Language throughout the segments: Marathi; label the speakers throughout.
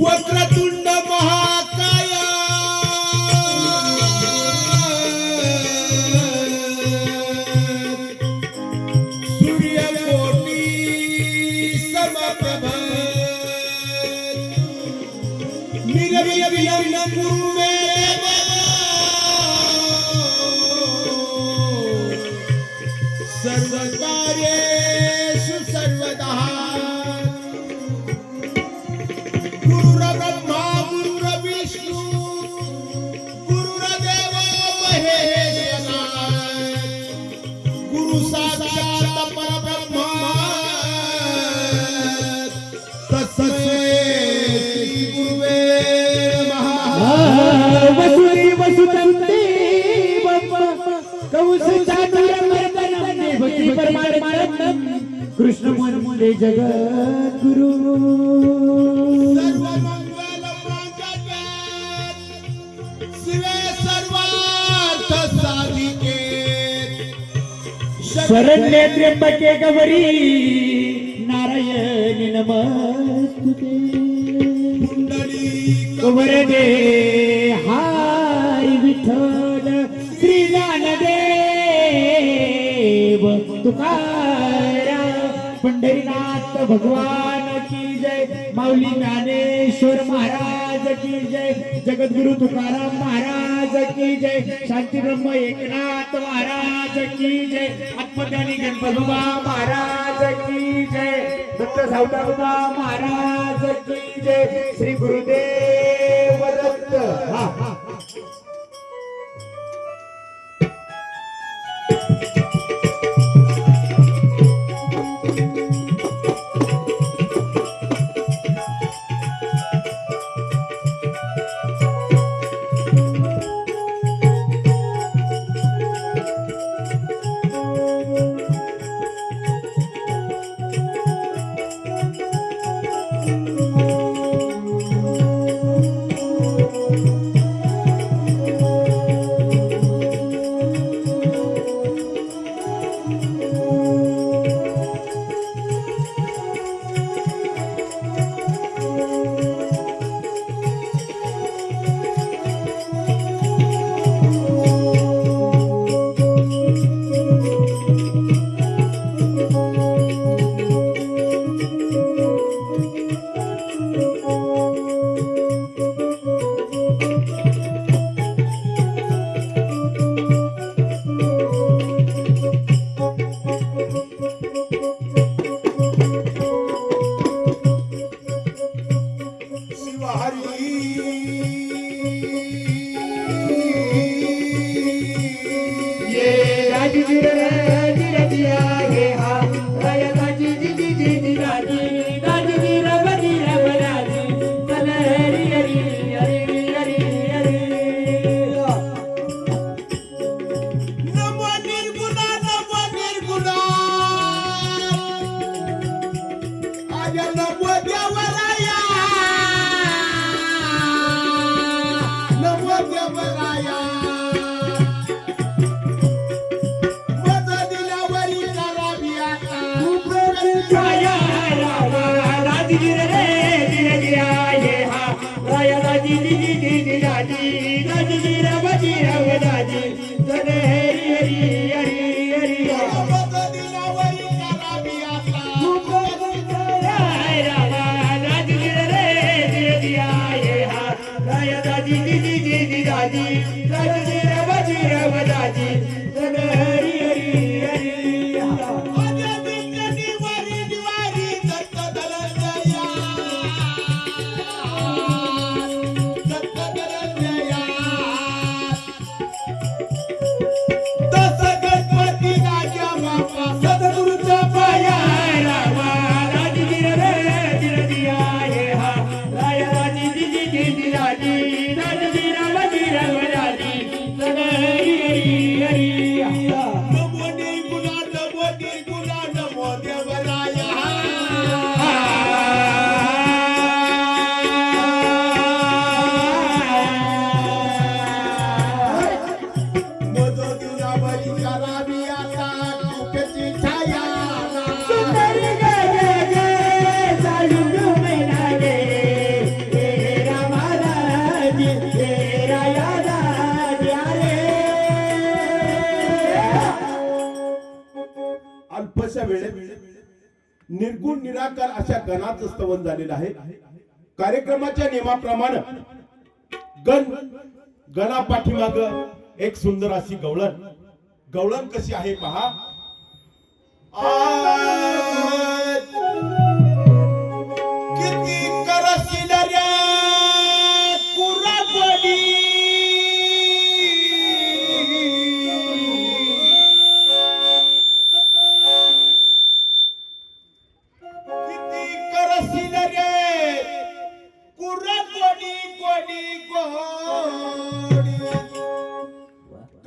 Speaker 1: वक्रतुंड महाकाय सूर्यकोटी समप्रभ निर्विघ्नं कुरु मे सर्वकार्येषु सर्वदा। गुरुर्ब्रह्मा गुरुर्विष्णु गुरुर्देव महेश्वरा गुरु साक्षात् परब्रह्म तस्मै श्री गुरुवे नमः।
Speaker 2: वसुरी वसुतंते कौश चातुर्मर्दनं देवकी परमानंदं कृष्ण मुले जगद्गुरु।
Speaker 1: सर्वमंगल मांगल्ये शिवे सर्वार्थ साधिके
Speaker 2: शरण्ये त्र्यंबके गौरी नारायणी नमस्तुते।
Speaker 1: पुंडलीक
Speaker 2: वरदे हाय विठ्ठल श्री ज्ञानदेव तुकाराम पंढरीनाथ भगवान की जय। माऊली ज्ञानेश्वर महाराज की जय। जगद्गुरु तुकाराम महाराज की जय। शांती ब्रह्म एकनाथ महाराज की जय। आत्मज्ञानी गणपतबा महाराज की जय। दत्त सावतारबा महाराज की जय। श्री गुरुदेव दत्त। हा ये राजवीर राजीर दिया हे हा रायताची जी जी जी जी राजी राजवीर बजीर बराजी चल हरी हरी हरी हरी हरी
Speaker 1: नमो निर्गुणा आज नमो देवराया नमो देवराया दिलावरी करावी आता
Speaker 2: छाया रामा राजवीर रे दिया दिया हे हा रायताची जी जी जी जी राजी राजवीर बजीर बराजी चल हरी हरी हरी हरी
Speaker 1: दिलावरी करावी आता नमो निर्गुणा नमो देवराया मधो दिलावरी करावी आता कृपेची छाया अल्पशा वेळेत निर्गुण निराकार अशा गणाचं स्तवन झालेलं आहे. कार्यक्रमाच्या नियमाप्रमाणे गणा पाठीमाग एक सुंदर अशी गवळण कशी आहे पहा. आज किती करशील रे कुरापडी किती करशील रे कुरापडी गोडी गोडी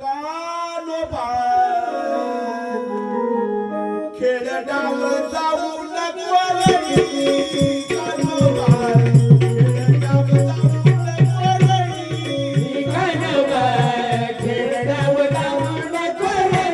Speaker 1: कानोबा खेळ डाव जाऊ नको रे कानोबा खेळ डाव जाऊ नको रे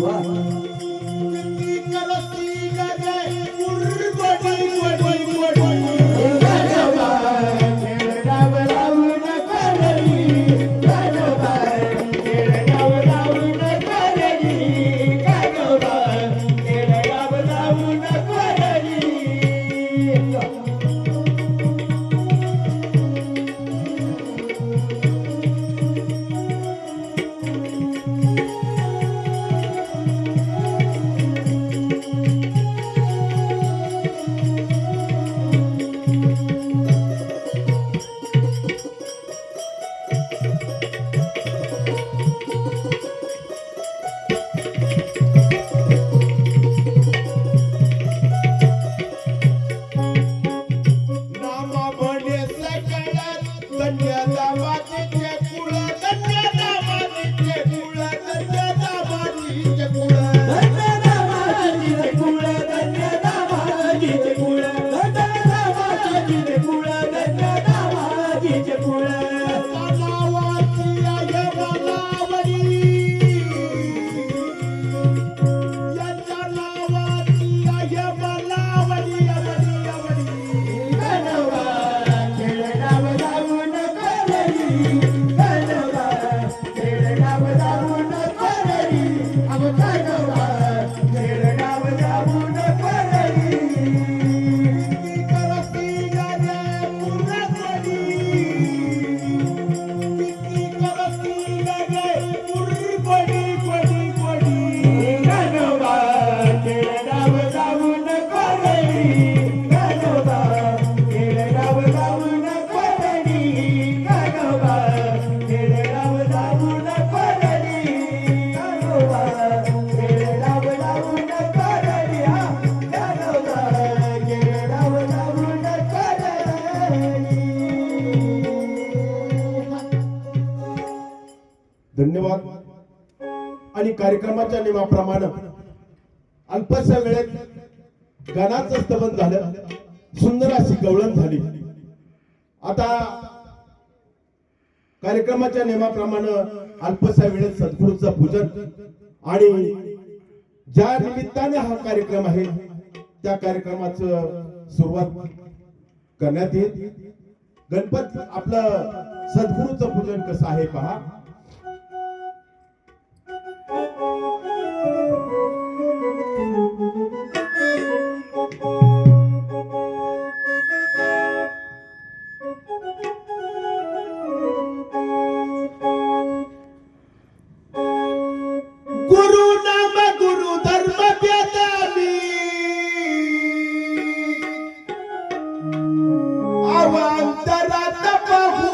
Speaker 1: किती करती गगे उरगडी वडी वडी
Speaker 2: गाणोबा खेळ डाव लावून करली गाणोबा खेळ डाव लावून करली गाणोबा खेळ डाव लावून करली
Speaker 1: नामा म्हणे सकळात धन्य दामाचे कुळ धन्य दामाचे कुळ धन्य दामाचे कुळ
Speaker 2: धन्यदामाजीचे कुळ धन्यदामाजीचे कुळ धन्यदामाजीचे कुळ धन्यदामाजीचे कुळ
Speaker 1: नावाची आहे मलावडी याच्या नावाची आहे मलावडी अवडी अवडी
Speaker 2: गाणोबा खेळ डाव लावून करली गाणोबा खेळ डाव लावून करली अव गाणोबा खेळ डाव लावून करली
Speaker 1: किती करती गगे उरगडी किती करती गगे उरगडी वडी वडी
Speaker 2: गाणोबा खेळ डाव लावून करली गाणोबा खेळ डाव लावून करली गाणोबा खेळ डाव लावून करली गाणोबा खेळ डाव लावून करली गाणोबा खेळ डाव लावून करली
Speaker 1: धन्यवाद. आणि कार्यक्रमाच्या नियमाप्रमाणे अल्पशा वेळेत गाण्याचं स्तवन झालं, सुंदर अशी गवळण झाली. आता कार्यक्रमाच्या नियमाप्रमाणे अल्पशा वेळेत सद्गुरूचं पूजन आणि ज्या निमित्ताने हा कार्यक्रम आहे त्या कार्यक्रमाचं सुरुवात करण्यात येईल. गणपत आपलं सद्गुरूचं पूजन कसं आहे पहा. गुरु नाम गुरु धर्म वेदानी अवांतरात पाहू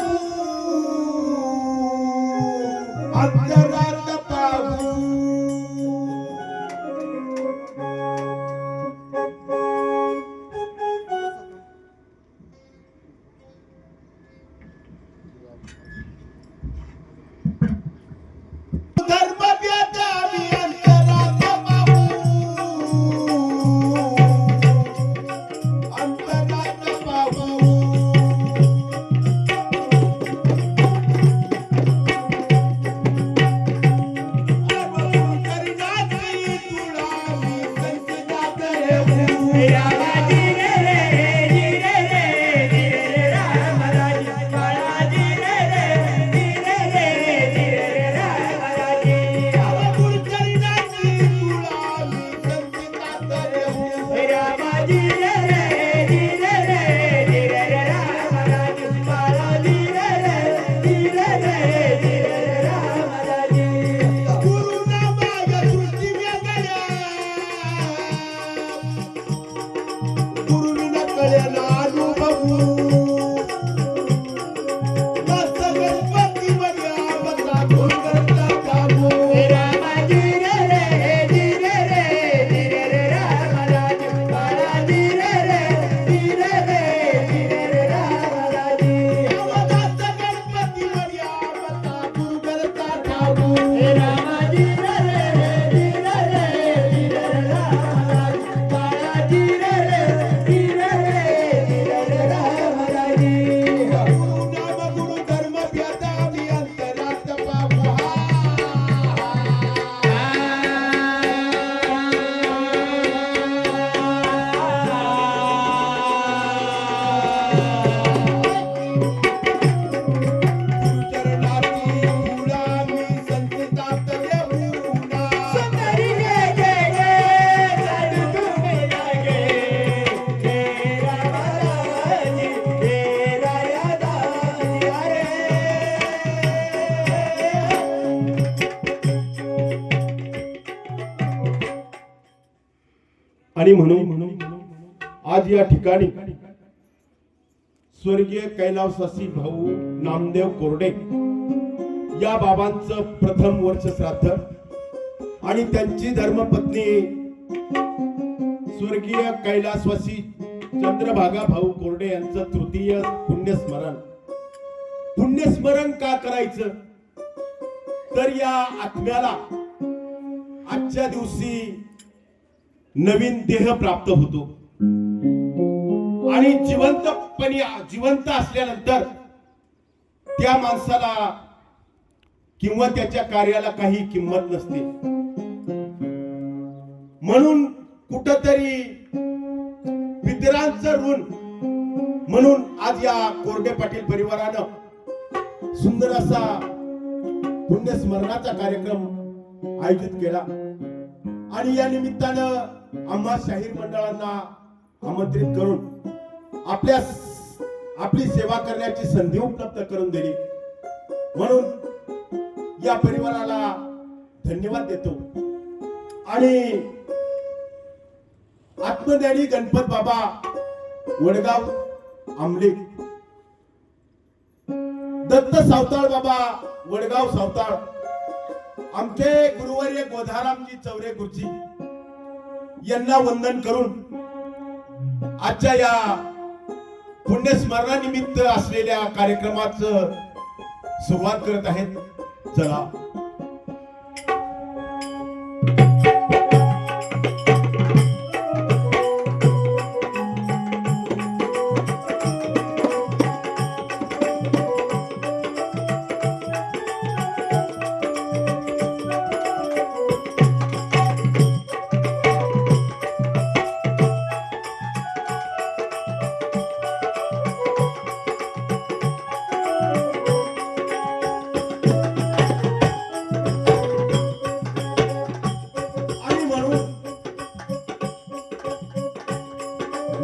Speaker 1: आणि म्हणून आज या ठिकाणी स्वर्गीय कैलासवासी भाऊ नामदेव कोरडे या बाबांचं प्रथम वर्ष श्राद्ध आणि त्यांची धर्मपत्नी स्वर्गीय कैलासवासी चंद्रभागा भाऊ कोरडे यांचं तृतीय पुण्यस्मरण. पुण्यस्मरण का करायचं तर या आत्म्याला आजच्या दिवशी नवीन देह प्राप्त होतो आणि जिवंत असल्यानंतर त्या माणसाला किंवा त्याच्या कार्याला काही किंमत नसते. म्हणून कुठंतरी पितरांचं ऋण म्हणून आज या कोरडे पाटील परिवारानं सुंदर असा पुण्यस्मरणाचा कार्यक्रम आयोजित केला आणि या निमित्तानं आम्हा शाहीर मंडळांना आमंत्रित करून आपली सेवा करण्याची संधी उपलब्ध करून दिली. म्हणून या परिवाराला धन्यवाद देतो आणि आत्मज्ञानी गणपत बाबा वडगाव आंबले, दत्त सावताळ बाबा वडगाव सावताळ, आमचे गुरुवर्य गोधारामजी चौरे गुरुजी यांना वंदन करून आजच्या या पुण्यस्मरणानिमित्त असलेल्या कार्यक्रमाचं सुरुवात करत आहेत. चला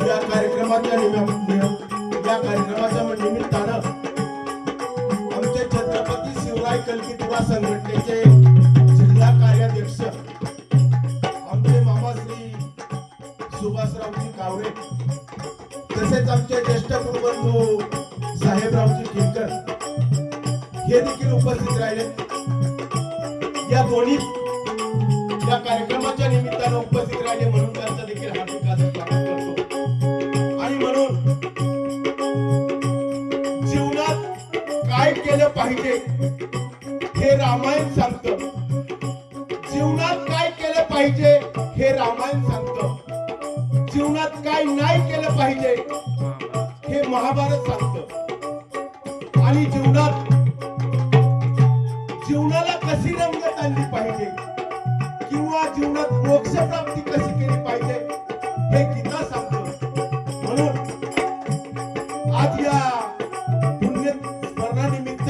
Speaker 1: या कार्यक्रमाच्या निमित्तानं आमचे छत्रपती शिवराय कलगीतुरा संघटनेचे जिल्हा कार्याध्यक्ष आमचे मामा श्री सुभाषरावजी कावरे, तसेच आमचे ज्येष्ठ गुरुबंधू साहेबरावजी किंकर हे देखील उपस्थित राहिले. या दोन्ही या कार्यक्रमाच्या निमित्तानं उपस्थित राहिले म्हणून त्यांचं देखील हार्दिक स्वागत करतो. आणि म्हणून जीवनात काय केलं पाहिजे हे रामायण सांगतं. जीवनात काय केलं पाहिजे हे रामायण सांगतं. जीवनात काय नाही केलं पाहिजे हे महाभारत सांगतं. आणि जीवनाला कशी रंगत आणली पाहिजे किंवा जीवनात मोक्ष प्राप्ती कशी केली पाहिजे हे गीता सांगतं. म्हणून आज या पुण्यस्मरणानिमित्त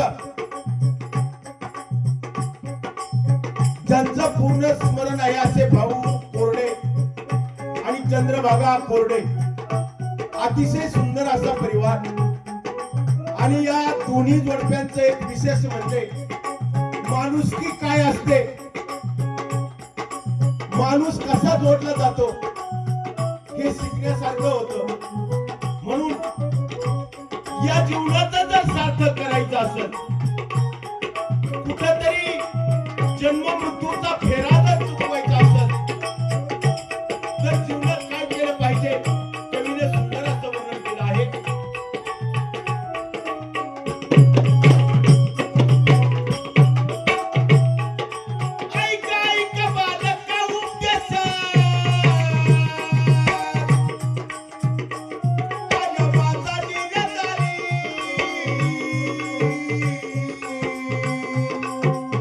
Speaker 1: ज्यांचं पूर्ण स्मरण आहे असे भाऊ कोरडे आणि चंद्रभागा कोरडे, अतिशय सुंदर असा परिवार. आणि या दोन्ही जोडप्यांचं एक विशेष म्हणजे माणुसकी काय असते, माणूस कसा जोडला जातो हे शिकण्यासारखं होतं. म्हणून या जीवनाचं जर सार्थक करायचं असेल, कुठेतरी जन्म मृत्यूचा फेरा जर चुकवायचा असेल तर जीवनात काय केलं पाहिजे कवीने सुंदर असं वर्णन केलं आहे.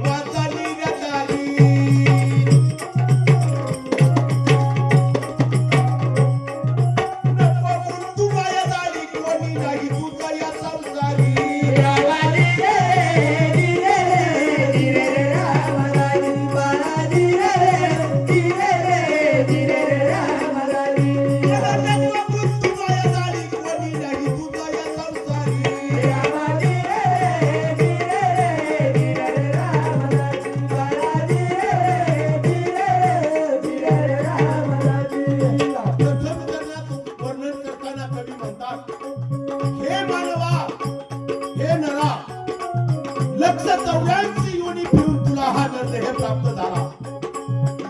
Speaker 1: वाचाली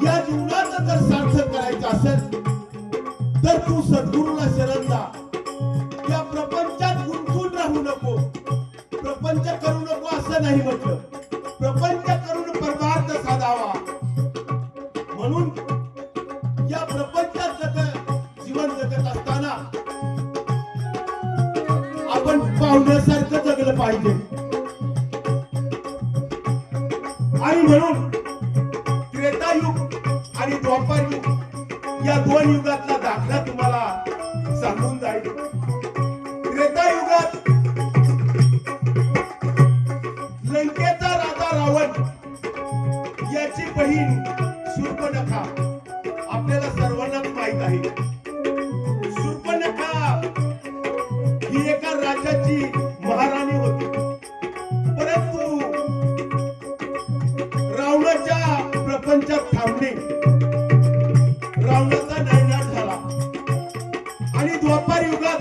Speaker 1: या जीवनाचं जर सार्थक करायचं असेल तर तू सद्गुरूला शरण जा. या प्रपंचात गुंतून राहू नको. प्रपंच करू नको असं नाही म्हटलं. प्रपंच करून परमार्थ साधावा. म्हणून या प्रपंचात जीवन जगत असताना आपण पाहुण्यासारखं जगलं पाहिजे. आणि म्हणून त्रेतायुग आणि द्वापार युग या दोन युगातला दाखला तुम्हाला सांगून जाईल. त्रेतायुगात लंकेचा राजा रावण याची बहीण शूर्पणखा आपल्याला सर्वांनाच माहित आहे. शूर्पणखा ही एका राज्याची महाराणी होती. परंतु रावणाच्या प्रपंचात थांबली. रावणाचा नायनाट झाला. आणि द्वापार युगात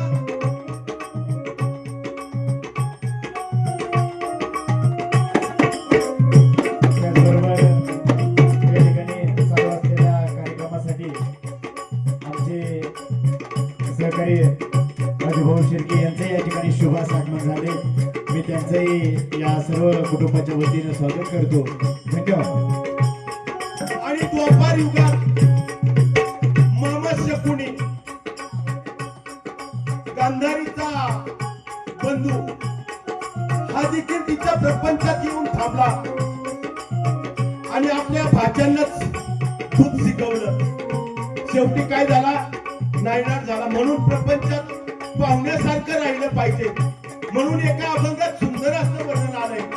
Speaker 2: त्याचबरोबर या ठिकाणी चालू असलेल्या कार्यक्रमासाठी आमचे सहकारी राजूभाऊ शिर्के यांचंही या ठिकाणी शुभास आगमन झाले. मी त्यांचंही या सर्व कुटुंबाच्या वतीने स्वागत करतो. धन्यवाद.
Speaker 1: आणि द्वापार युगात मामा शकुनी गांधारीचा बंधू हा देखील तिच्या प्रपंचात येऊन थांबला आणि आपल्या भाच्यांनाच खूप शिकवलं. शेवटी काय झाला, नायनाट झाला. म्हणून प्रपंचात पाहुण्यासारखं राहिलं पाहिजे. म्हणून एका अभंगात सुंदर असं वर्णन आलंय.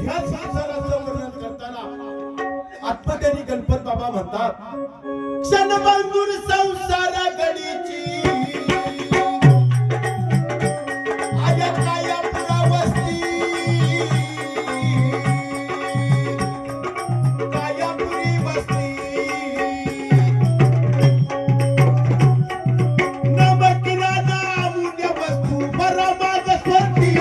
Speaker 1: ह्या संसाराचं वर्णन करताना आत्मज्ञानी गणपत बाबा म्हणतात क्षण बांधून संसार गडीची आया काया पुरावस्ती कायापुरी वस्ती नमकिराना अमूल्य वस्तू परमाग स्वस्ती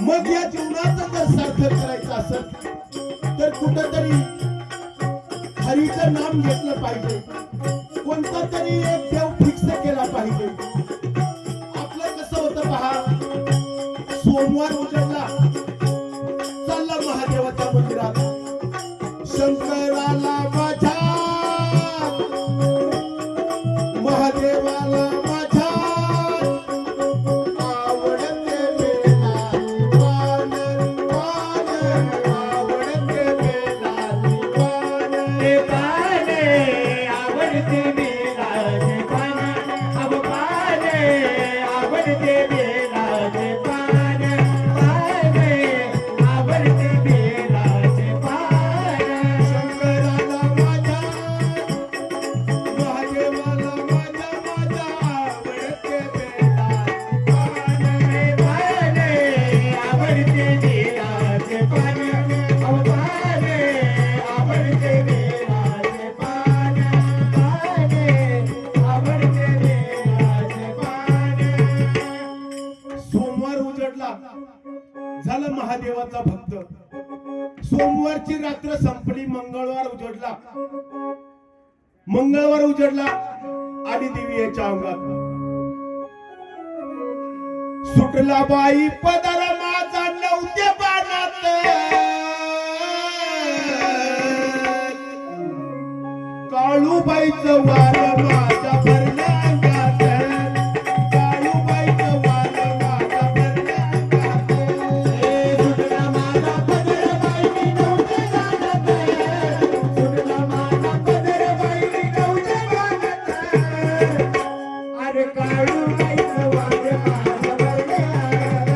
Speaker 1: मग या जीवनाचं जर सार्थक करायचं असेल तर कुठंतरी हरीचं नाम घेतलं पाहिजे, कोणता तरी एक देव फिक्स केला पाहिजे. आपलं कसं होतं पहा, सोमवार उजडला चालला महादेवाच्या मंदिरात, शंकराला माझ्या महादेवाला माझ्या आवडते बेलाली पान, आवडते बेलाली पान,
Speaker 2: आवडते बेलाचे पान, अब आवडते बेलाचे पान, आवडते बेलाचे पान.
Speaker 1: शंकराला माझ्या महादेवाला माझ्या माझ्या आवडते बेलाली पान.
Speaker 2: आवडते बेलाचे पान, अब आवडते बेलाचे पान, आवडते बेलाचे पान.
Speaker 1: सोमवार उजडला झालं महादेवाचा भक्त. सोमवारची रात्र संपली, मंगळवार उजडला. मंगळवार उजडला आणि देवी याच्या अंगात सुटला बाई पदर माझा नव्हत्या बाणात, काळूबाईचं वार माझ्या भरल्या अंगात, काळूबाईचं वार माझ्या भरल्या अंगात.
Speaker 2: सुटला माझा पदर बाई नव्हते गाणत, सुटला माझा पदर बाई नव्हते गाणत. अरे काळूबाईचं वार माझ्या भरल्या अंगात,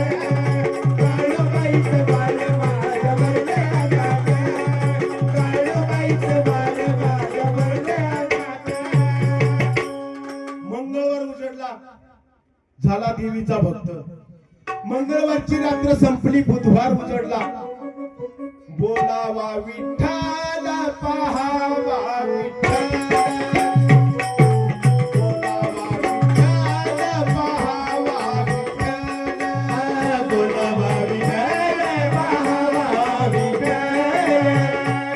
Speaker 2: काळूबाईचं वार माझ्या भरल्या अंगात, काळूबाईचं वार माझ्या भरल्या अंगात.
Speaker 1: झाला देवीचा भक्त. मंगळवारची रात्र संपली, बुधवार उजडला. बोलावा विठ्ठल पहावा विठ्ठल, बोलावा विठ्ठल पहावा विठ्ठल,
Speaker 2: बोलावा विठ्ठल पहावा विठ्ठल,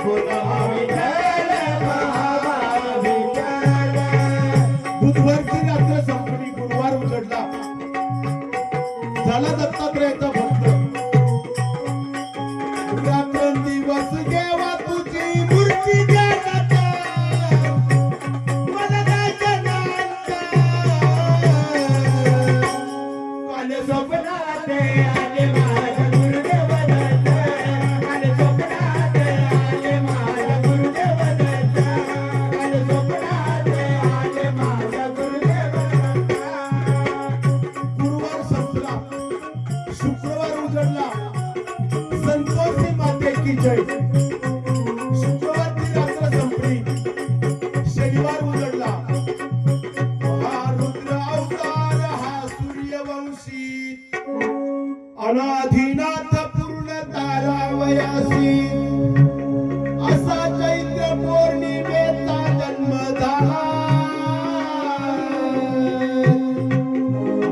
Speaker 2: बोलावा विठ्ठल पहावा विठ्ठल.
Speaker 1: बुधवारची रात्र संपली, गुरुवार उजडला. झाला दत्तात्रयाचा भक्त. रात्रंदिवस देवा तुझी मूर्ती ध्यानात, मला दर्शनात. काल
Speaker 2: स्वप्नात आले माझ्या गुरुदेव दत्त, काल स्वप्नात आले माझ्या गुरुदेव दत्त, काल स्वप्नात आले माझ्या गुरुदेव दत्त.
Speaker 1: गुरुवार संपला, शुक्रवार उजडला. संतोषी माते की जय. शुक्रवारची रात्र संपली, शनिवार उजडला. हा रुद्र अवतार, हा सूर्यवंशी, अनाधिनाथ पूर्ण तारावयासी, असा चैत्र पौर्णिमेचा जन्म झाला.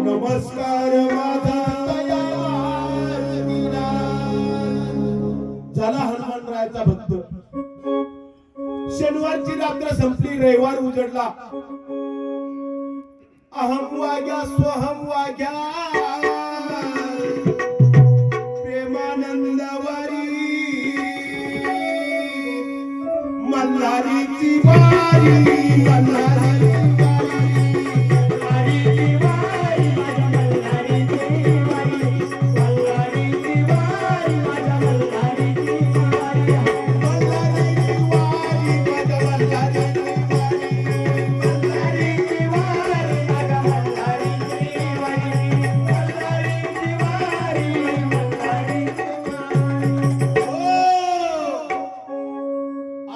Speaker 1: नमस्कार माझा दयावान दीनानाथ. झाला हनुमानरायाचा भक्त. शनिवारची रात्र संपली, रविवार उजडला. अहम वाग्या स्वहम वाग्या, प्रेमानंद वारी, मल्हारीची वारी, मल्हारीची वारी.
Speaker 2: मल्हारीची वारी, माझ्या मल्हारीची वारी, मल्हारीची वारी, माझ्या मल्हारीची वारी,
Speaker 1: मल्हारीची वारी, माझ्या मल्हारीची वारी.
Speaker 2: मल्हारीची वारी, माझ्या मल्हारीची वारी, मल्हारीची वारी, मल्हारीची वारी.
Speaker 1: हो.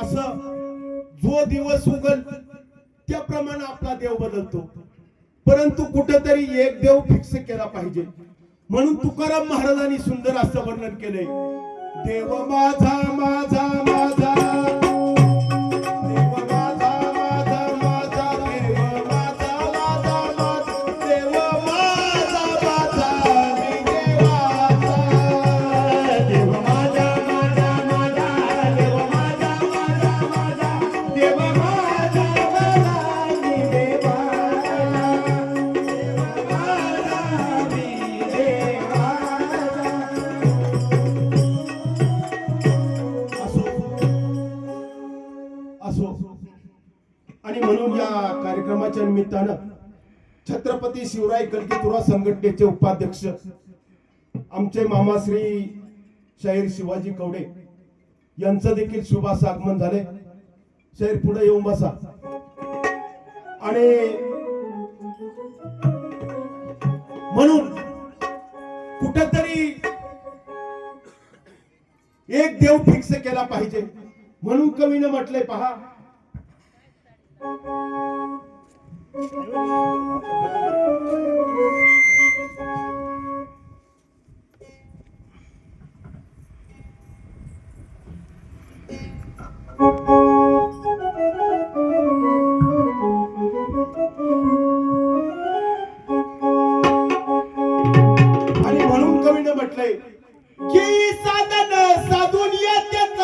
Speaker 1: असं जो दिवस उगल त्याप्रमाणे आपला देव बदलतो. परंतु कुठेतरी एक देव फिक्स केला पाहिजे. म्हणून तुकाराम महाराजांनी सुंदर असं वर्णन केलंय. देव माझा माझा माझा, देव माझा माझा माझा, देव माझा माझा माझा, देव माझा माझा, मी देवाचा.
Speaker 2: देव माझा माझा माझा, देव माझा माझा माझा, देव माझा माझा, मी देवाचा, देव माझा मी देवाचा.
Speaker 1: असो असो. आणि म्हणून या कार्यक्रमाच्या निमित्तानं छत्रपती शिवराय कलकीतुरा संघटनेचे उपाध्यक्ष आमचे मामा श्री शाहीर शिवाजी कवडे यांचं देखील शुभास आगमन झाले. शाहीर पुढे येऊन बसा. आणि म्हणून कुठेतरी एक देव फिक्स केला पाहिजे. म्हणून कवीनं म्हटलंय पहा, आणि म्हणून कवीनं म्हटलंय की साधन साधून येतात,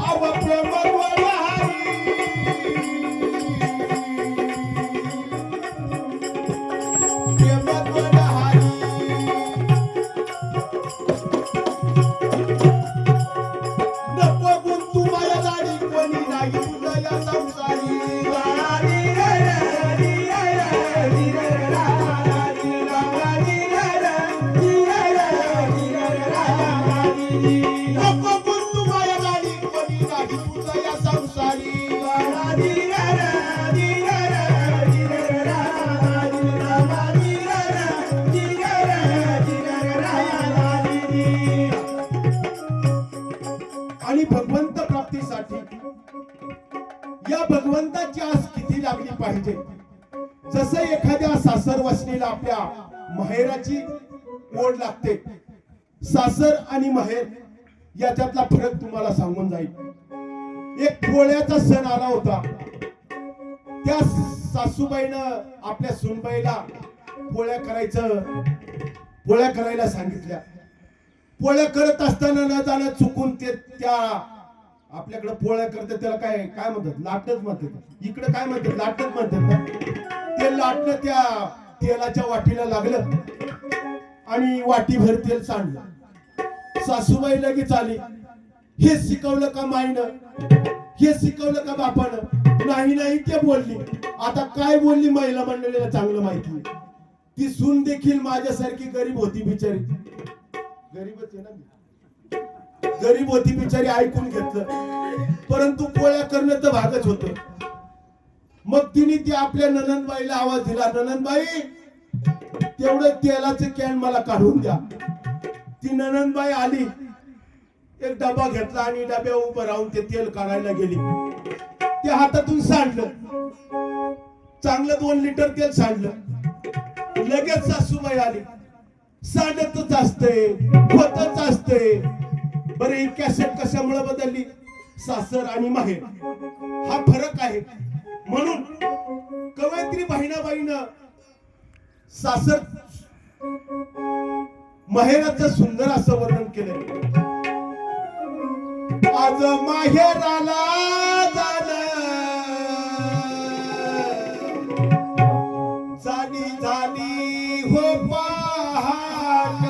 Speaker 1: अव प्रेमद्वार हरी, प्रेमद्वार हरी. नको गुंतू माया दाढी, कोणी नाही तुझ्या या संसारी. नको गुंतू माया दाढी, कोणी नाही तुझ्या या संसारी. आणि भगवंत प्राप्तीसाठी या भगवंताची आस किती लागली पाहिजे. जसं एखाद्या सासर वसनीला आपल्या माहेराची ओढ लागते, सासर आणि माहेर याच्यातला फरक तुम्हाला सांगून जाईल. एक पोळ्याचा सण आला होता. त्या सासूबाईनं आपल्या सुनबाईला पोळ्या करायला सांगितल्या. पोळ्या करत असताना न जाणं चुकून ते त्या आपल्याकडे पोळ्या करते त्याला काय काय म्हणतात, लाटच म्हणतात. इकडे काय म्हणतात, लाटच म्हणतात ना. ते लाटणं त्या तेलाच्या वाटीला लागलं आणि वाटीभर तेल सांडलं. सासूबाई लगेच आली. हे शिकवलं का माईनं, हे शिकवलं का बापानं? नाही नाही ते बोलली. आता काय बोलली महिला मंडळीला चांगलं माहिती. ती सून देखील माझ्यासारखी गरीब होती बिचारी. गरीबच आहे ना, गरीब होती बिचारी. ऐकून घेतलं, परंतु पोळ्या करणं तर भागच होत. मग तिने ती आपल्या ननंदबाईला आवाज दिला, ननंदबाई तेवढं तेलाचं कॅन मला काढून द्या. ती ननंदबाई आली, एक डबा घेतला आणि डब्या उभं राहून ते तेल काढायला गेली. ते हातातून सांडलं, चांगलं 2 लिटर तेल सांडलं. लगेच सासूबाई आली. सांडतच असते, होतच असते. बरं ही कॅसेट कशामुळे बदलली? सासर आणि माहेर हा फरक आहे. म्हणून कवयित्री बहिणाबाईनं सासर माहेराचं सुंदर असं वर्णन केलं. आज माहेराला झाली झाली हो पहाट,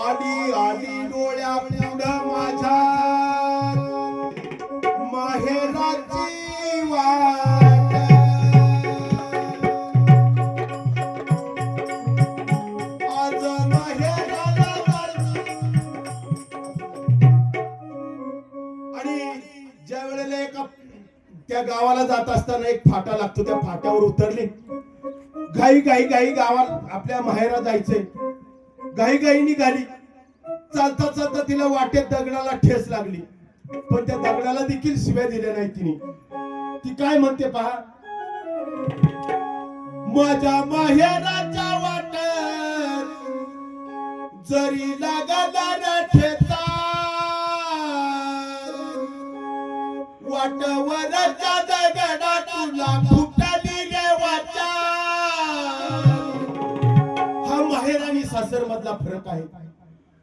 Speaker 1: आली आली डोळ्या पुढं माझ्या माहेराची वाट. आज माहेराला आणि ज्या वेळेला एका त्या गावाला जात असताना एक फाटा लागतो, त्या फाट्यावर उतरली. घाई घाई घाई गावात आपल्या माहेरा जायचंय. घाई घाई निघाली. चालता चालता तिला वाटेत दगडाला ठेस लागली, पण त्या दगडाला देखील शिव्या दिल्या नाही तिने. ती काय म्हणते पहा, माझ्या माहेराच्या वाटेत जरी लागला ठेचा, वाटवरच्या दगडा तुला फुटली रे वाचा. हा माहेर आणि सासर मधला फरक आहे.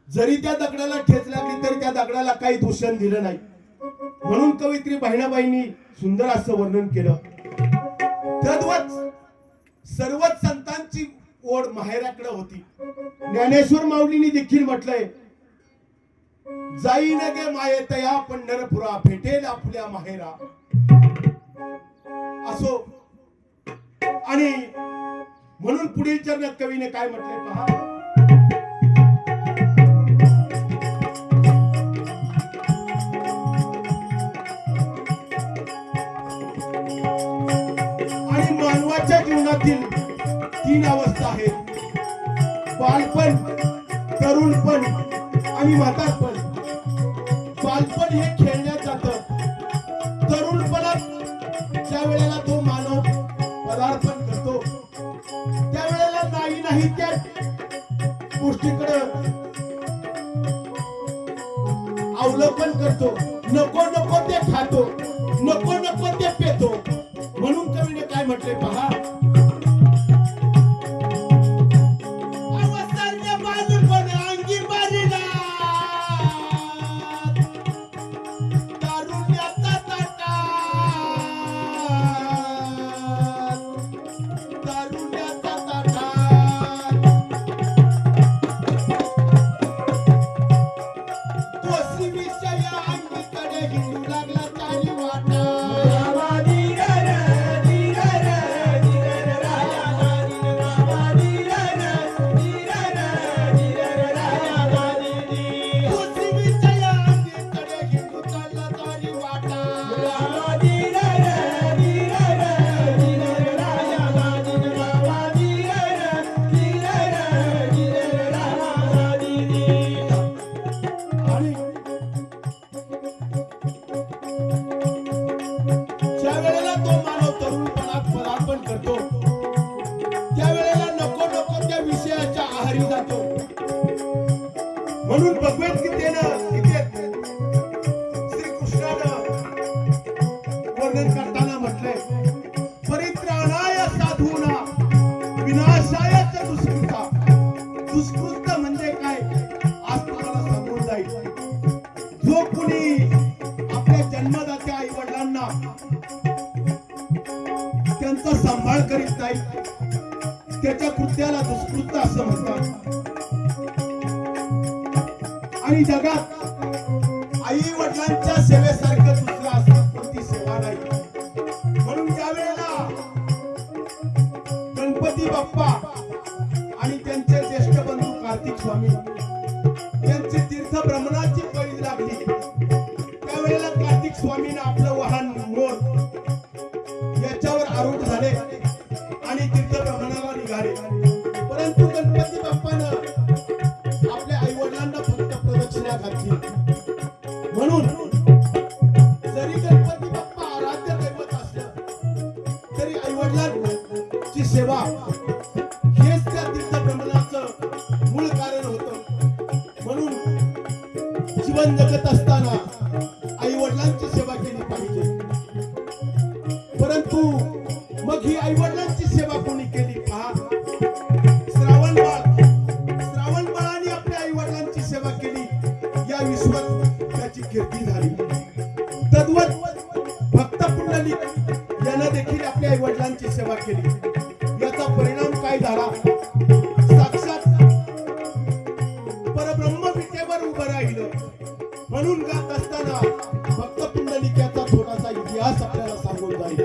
Speaker 1: जरी त्या दगडाला ठेच लागली तरी त्या दगडाला काही दूषण दिलं नाही. म्हणून कवयित्री बहिणाबाईंनी सुंदर असं वर्णन केलं. तद्वत सर्वच संतांची ओढ माहेराकडे होती. ज्ञानेश्वर माऊलींनी देखील म्हटलंय, जाईन गे मायेतया पंढरपुरा, भेटेल आपल्या माहेरा. असो. आणि म्हणून पुढील चरणात कवीने काय म्हटलंय पहा, आणि मानवाच्या जीवनातील 3 अवस्था आहेत, बालपण, तरुणपण आणि म्हातारपण. बालपण हे खेळण्यात जातं. तरुणपणात ज्या वेळेला तो मानव पदार्पण करतो त्यावेळेला नाही त्या गोष्टीकडे अवलंबन करतो. नको नको ते खातो, नको नको ते पेतो. म्हणून कवीने काय म्हटले पहा, अवसरले बालपण अंगी बारीला, तारुण्याचा ताटा, तारुण्याचा ताटा. तोसी विषय अंगीकडे हिंडू लागला चाली वाटा. म्हणून भगवद्गीतेनं श्रीकृष्णानं वर्णन करताना म्हटलंय, परित्राणाय साधूना विनाशाय च दुष्कृता. दुष्कृत म्हणजे काय आज तुम्हाला समजून जाईल. जो कोणी आपल्या जन्मदात्या आई वडिलांना त्यांचा सांभाळ करीत नाही त्याच्या कृत्याला दुष्कृत असं म्हणतात. आणि जगात आई वडिलांच्या सेवेसारखं दुसरं असं कोणती सेवा नाही. म्हणून ज्या वेळेला गणपती बाप्पा आणि त्यांचे ज्येष्ठ बंधू कार्तिक स्वामी यांची तीर्थ भ्रमणाची पैज लागली, त्यावेळेला कार्तिक स्वामींना आपलं वाहन मोर याच्यावर आरूढ झाले आणि तीर्थ भ्रमणाला निघाले. परंतु गणपती बाप्पानं आपल्या आई वडिलांना फक्त प्रदक्षिणा घातली. म्हणून जरी गणपती बाप्पा आराध्य दैवत असलं तरी आई वडिलांची सेवा हेच त्या तीर्थ भ्रमणाचं मूळ कारण होतं. म्हणून जीवन जगत असताना आई वडिलांची सेवा केली पाहिजे. परंतु मग ही आई वडिलांची सेवा कोणी केली पहा. श्रावण बाळाने आपल्या आई वडिलांची सेवा केली, या विश्वात त्याची कीर्ती झाली. तद्वत भक्त पुंडलिक यानं देखील आपल्या आई वडिलांची सेवा केली. याचा परिणाम काय झाला, साक्षात परब्रह्म विटेवर उभं राहिलं. म्हणून गात असताना भक्त पुंडलिक याचा थोडासा इतिहास आपल्याला सांगून जाईल.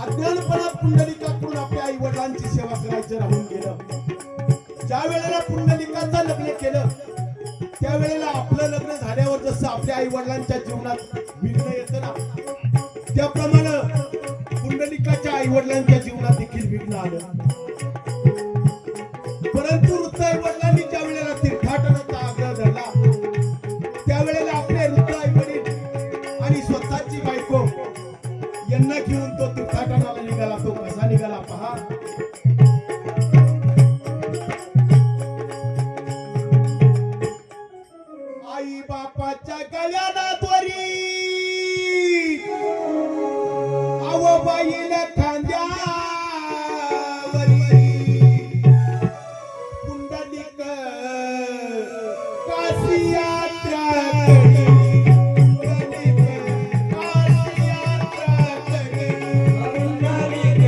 Speaker 1: अज्ञानपणात पुंडलिकाकडून आपल्या आई वडिलांची सेवा करायचं राहून गेलं. ज्या वेळेला पुंडलिकाचं लग्न केलं त्यावेळेला आपलं लग्न झाल्यावर जसं आपल्या आई वडिलांच्या जीवनात विघ्न येतं ना, त्याप्रमाणे पुंडलिकाच्या आई वडिलांच्या जीवनात देखील विघ्न आलं. परंतु वृद्ध आई वडिलांनी ज्या वेळेला तीर्थाटनाचा आग्रह धरला त्यावेळेला आपले वृद्ध आई वडील आणि स्वतःची बायको यांना घेऊन तो तीर्थाटनाला निघाला. तो कसा निघाला पहा. आई बापाच्या गळ्याला दोरी, आवबाईला खांद्यावरी, पुंडलिक काशी यात्रा करी, पुंडलिक काशी यात्रा करी,
Speaker 2: पुंडलिक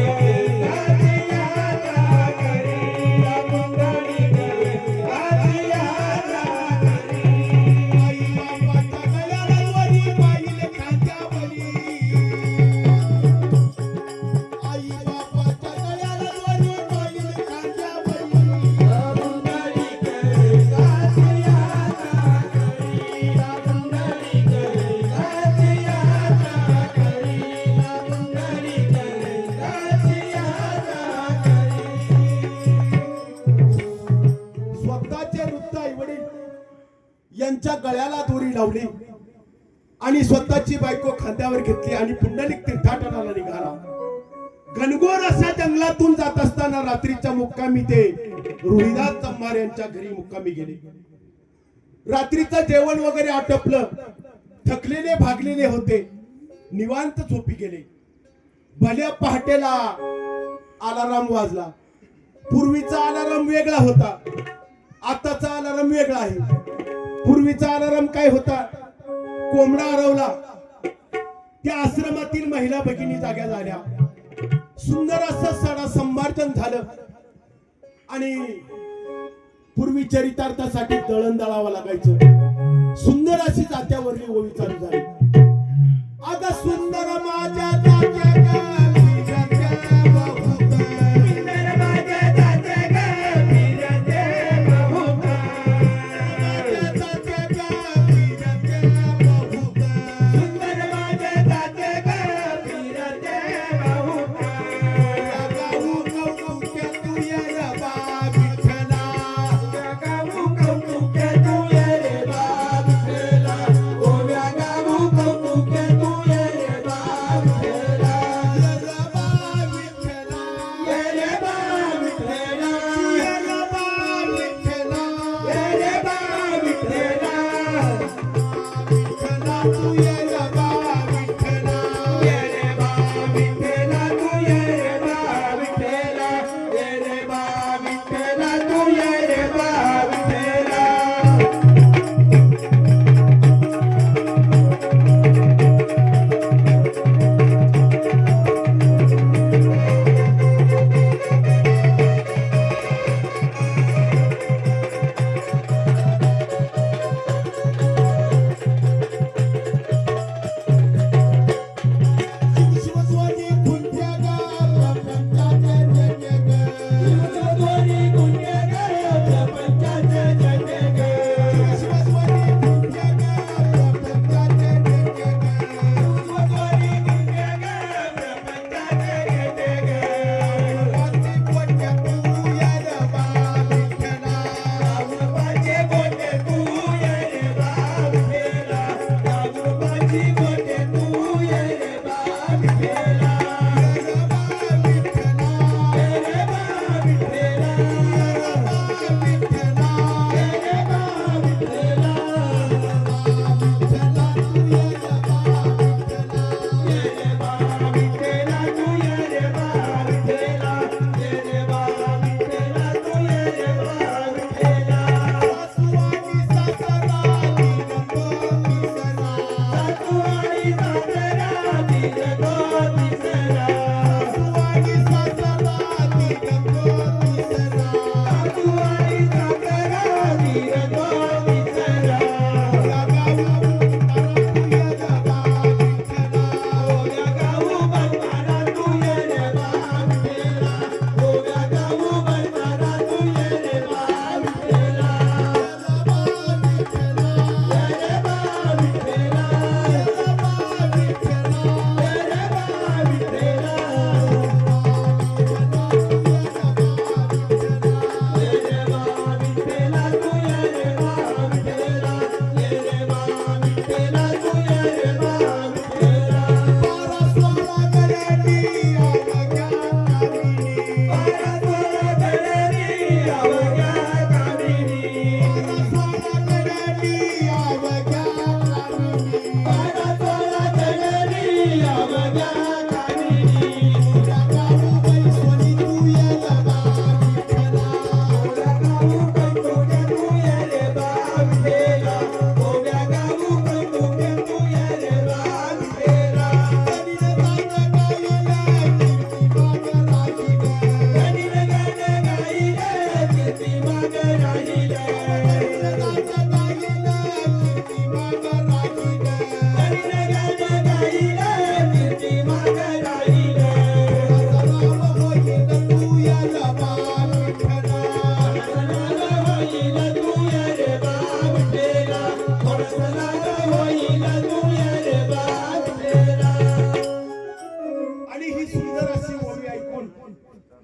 Speaker 2: काशी यात्रा करी, पुंडलिक काशी यात्रा करी.
Speaker 1: आई बापाच्या गळ्याला दोरी, बाईला खांद्यावरी, आई बापाच्या गळ्याला दोरी, बाईला खांद्यावरी.
Speaker 2: पुंडलिक काशी यात्रा करी, पुंडलिक काशी यात्रा करी, पुंडलिक काशी यात्रा करी.
Speaker 1: स्वतःचे वृद्ध आई वडील यांच्या गळ्याला दोरी लावली आणि स्वतःची बायको खांद्यावर घेतली आणि पुंडलिक तीर्थाटनाला निघाला. घनघोर अशा जंगलातून जात असताना रात्रीच्या मुक्कामी ते रोहिदास चंभार यांच्या घरी मुक्कामी गेले. रात्रीचं जेवण वगैरे आटपलं, थकलेले भागलेले होते, निवांत झोपी गेले. भल्या पहाटेला अलाराम वाजला. पूर्वीचा अलाराम वेगळा होता, आताचा अलाराम वेगळा आहे. पूर्वीचा अलाराम काय होता, कोंबडा हरवला, त्या आश्रमातील महिला भगिनी जाग्या झाल्या. सुंदर असं सडा संभाषण झालं आणि पूर्वी चरितार्थासाठी दळण दळावं लागायचं. सुंदर अशी जात्यावरली ओवी चालू झाली. अगं सुंदर माझ्या जात्या गावी जात्या बहुत,
Speaker 2: सुंदर माझ्या जात्या गावी जात्या बहुत,
Speaker 1: माझ्या जात्या गावी जात्या बहुत,
Speaker 2: सुंदर माझ्या जात्या गावी जात्या बहुत.
Speaker 1: या गाऊ कौतुक्या तू या बा विठ्ठला,
Speaker 2: गाऊ कौतुक तू ये रे बाप विठ्ठला, ओव्या गाऊ कौतुक तू ये रे बाप विठ्ठला.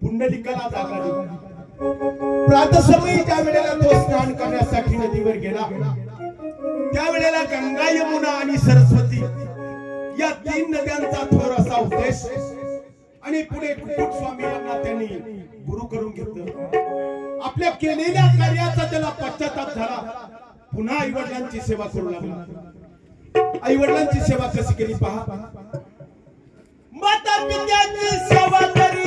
Speaker 1: पुंडलिकाला जागा दिली. प्रातःसमयी ज्या वेळेला तो स्नान करण्यासाठी नदीवर गेला त्यावेळेला गंगा, यमुना आणि सरस्वती या तीन नद्यांचा थोर असा उद्देश आणि पुढे कुकुट स्वामी यांना त्यांनी गुरु करून घेतलं. आपल्या केलेल्या कार्याचा त्याला पश्चाताप झाला. पुन्हा आई वडिलांची सेवा करू लागला. आई वडिलांची सेवा कशी केली पहा. माता पित्याची सेवा करी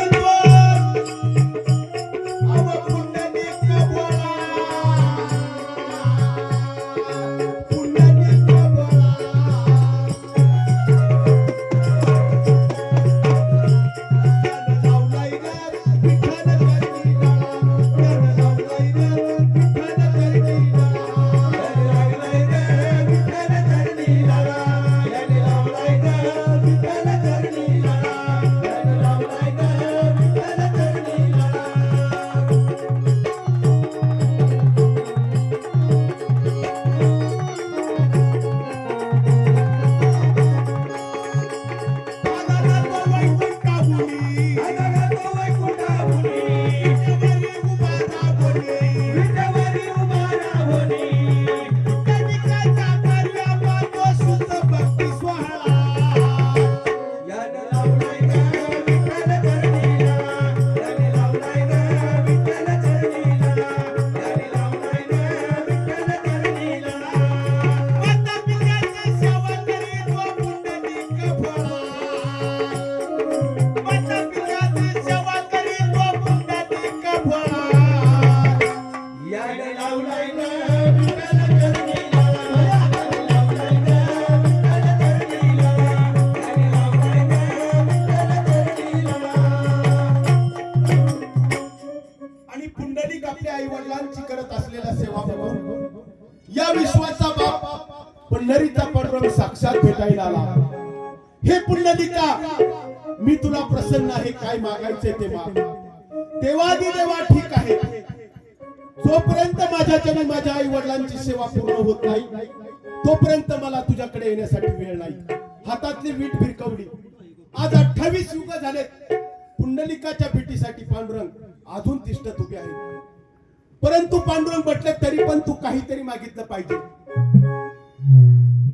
Speaker 1: पंढरीचा पांडुरंग साक्षात भेटायला आला. हे पुंडलिका, मी तुला प्रसन्न आहे, काय मागायचे ते माग. देवादी देवा ठीक आहे, जोपर्यंत माझ्याच्याने माझ्या आई वडिलांची सेवा पूर्ण होत नाही तोपर्यंत मला तुझ्याकडे येण्यासाठी वेळ नाही. हातातली वीट भिरकवली. आज 28 युग झालेत. पुंडलिकाच्या भेटीसाठी पांडुरंग अजून तिष्ठत उभे आहे. परंतु पांडुरंग म्हटले तरी पण तू काहीतरी मागितलं पाहिजे.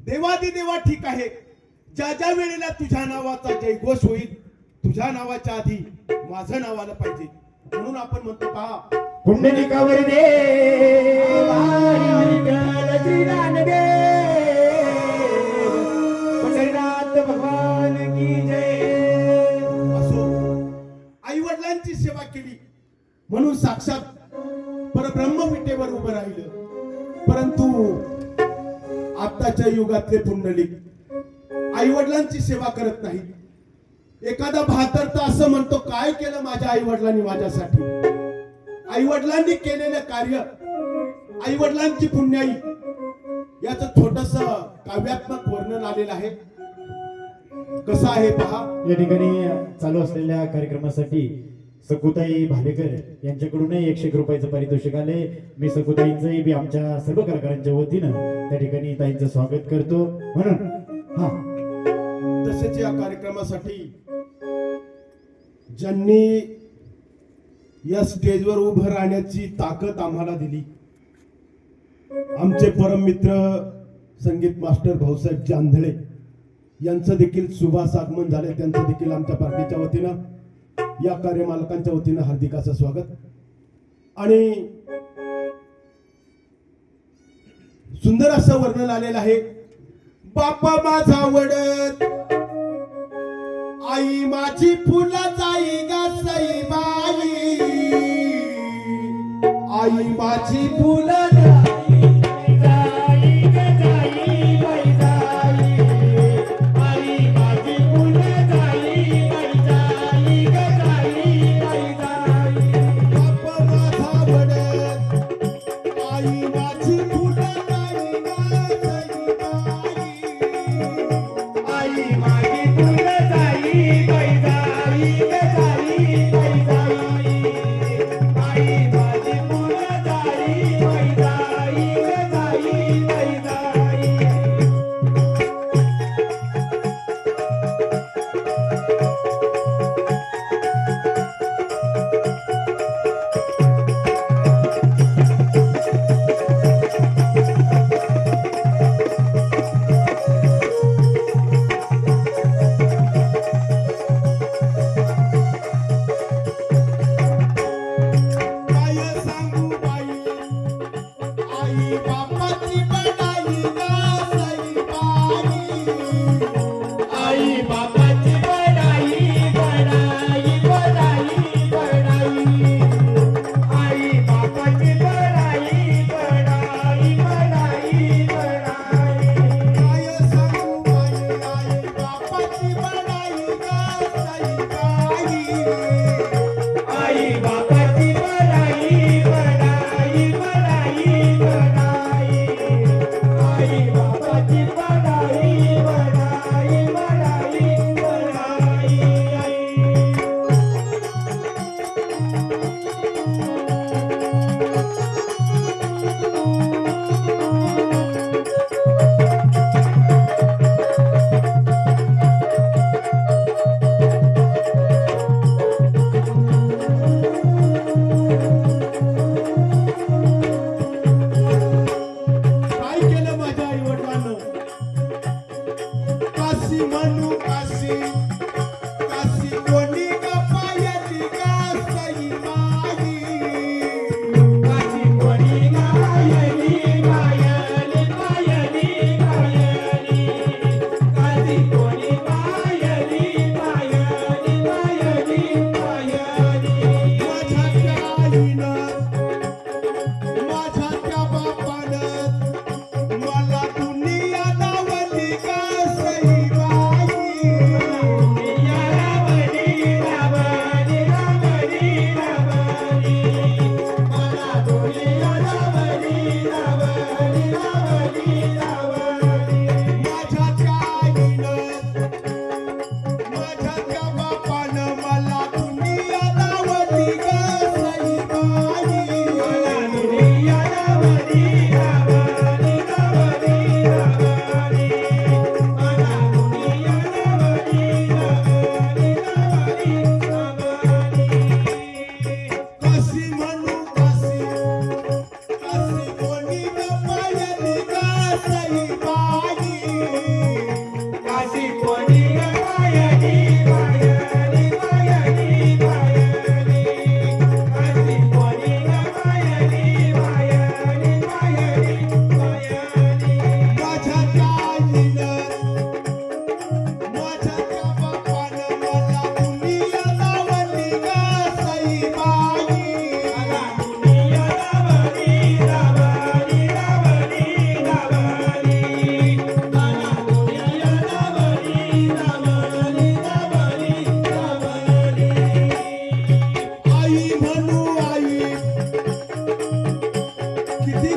Speaker 1: देवादी देवा ठीक आहे. ज्या ज्या वेळेला तुझ्या नावाचा जयघोष होईल तुझ्या नावाच्या आधी माझं नाव आलं पाहिजे. म्हणून आपण म्हणतो पहा
Speaker 2: पुंडलिकावर दे विठ्ठल श्रीनाथ पंढरीनाथ भगवान की जय.
Speaker 1: असो आई वडिलांची सेवा केली म्हणून साक्षात परब्रह्म विटेवर उभं राहिलं. परंतु आताच्या युगातले पुंडलिक आई वडिलांची सेवा करत नाही. एखादा भातर तर असं म्हणतो काय केलं माझ्या आई वडिलांनी माझ्यासाठी. आई वडिलांनी केलेलं कार्य आई वडिलांची पुण्याई याचं छोटस काव्यात्मक वर्णन आलेलं आहे. कसं आहे पहा.
Speaker 3: या ठिकाणी चालू असलेल्या कार्यक्रमासाठी सकुताई भालेकर यांच्याकडून 101 रुपयाचं पारितोषिक आले. मी सकुताईंचंही बी आमच्या सर्व कलाकारांच्या वतीनं त्या ठिकाणी ताईंचं स्वागत करतो. म्हणून हा
Speaker 1: तसेच या कार्यक्रमासाठी ज्यांनी या स्टेजवर उभं राहण्याची ताकद आम्हाला दिली आमचे परम मित्र संगीत मास्टर भाऊसाहेब जांधळे यांचं देखील शुभास आगमन झाले. त्यांचं देखील आमच्या पार्टीच्या वतीनं या कार्यमालकांच्या वतीनं हार्दिक असं स्वागत. आणि सुंदर असं वर्णन आलेलं आहे. बापा माझा वडत आई माझी फुलं जाई गा सई बाई. आई माझी फुलं जाई
Speaker 2: जाई ग जाई बाई जाई. आई माझी फुलं जाई बाई जाई ग जाई बाई जाई.
Speaker 1: बापा माझा वडत आई माझी फुलं जाई गा सई बाई.
Speaker 2: आई माझी फुलं जाई बाई जाई ग जाई बाई जाई. आई माझी फुलं जाई बाई जाई ग जाई बाई जाई.
Speaker 1: काय सांगू बाई आई बापाची बडाई गा सई बाई.
Speaker 2: आई बाबाची बडाई बडाई बडाई बडाई. आई बाबाची बडाई बडाई बडाई बडाई.
Speaker 1: काय सांगू बाई आई बापाची बडाई गा सई बाई.
Speaker 2: आई बाबाची बडाई बडाई बडाई बडाई.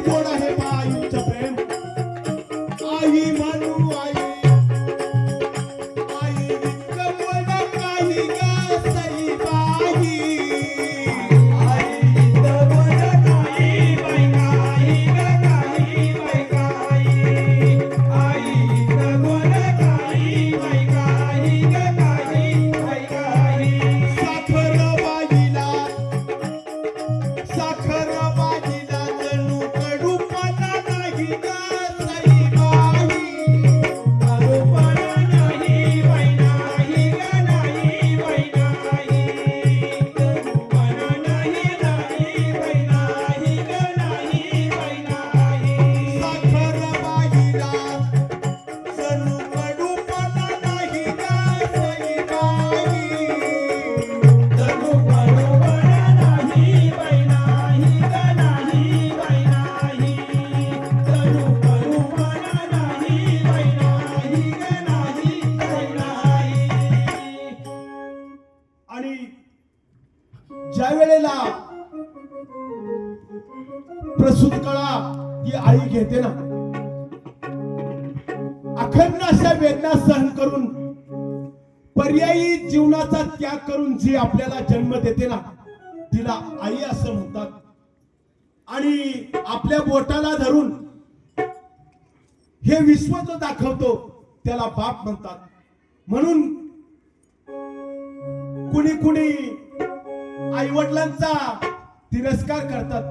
Speaker 1: गोड आहे बाईचं प्रेम आई म्हणू आई आई इतकं गोड काही ग सई बाई
Speaker 2: आई इथं गोड काही बाई काही ग काही बाई काही आई इथं गोड काही बाई काही ग काही बाई काही
Speaker 1: साखर बाईला साखर बाईला जणू कडूपणा नाही ग सई बाई
Speaker 2: अरूपणा नाही बाई नाही ग नाही बाई नाही अरूपणा नाही नाही बाई नाही ग नाही बाई नाही
Speaker 1: साखर बाईला जणू कडूपणा नाही ग सई बाई
Speaker 2: जणू बरोबरा नाही बाई नाही ग नाही बाई नाही जणू बरोबरा नाही बाई नाही ग नाही बाई नाही
Speaker 1: आणि ज्या वेळेला प्रसूत कळा ही आई घेते ना अखंड अशा वेदना सहन करून पर्यायी जीवनाचा त्याग करून जी आपल्याला जन्म देते ना तिला आई असं म्हणतात आणि आपल्या बोटाला धरून हे विश्व जो दाखवतो त्याला बाप म्हणतात म्हणून कुणी कुणी आई वडिलांचा तिरस्कार करतात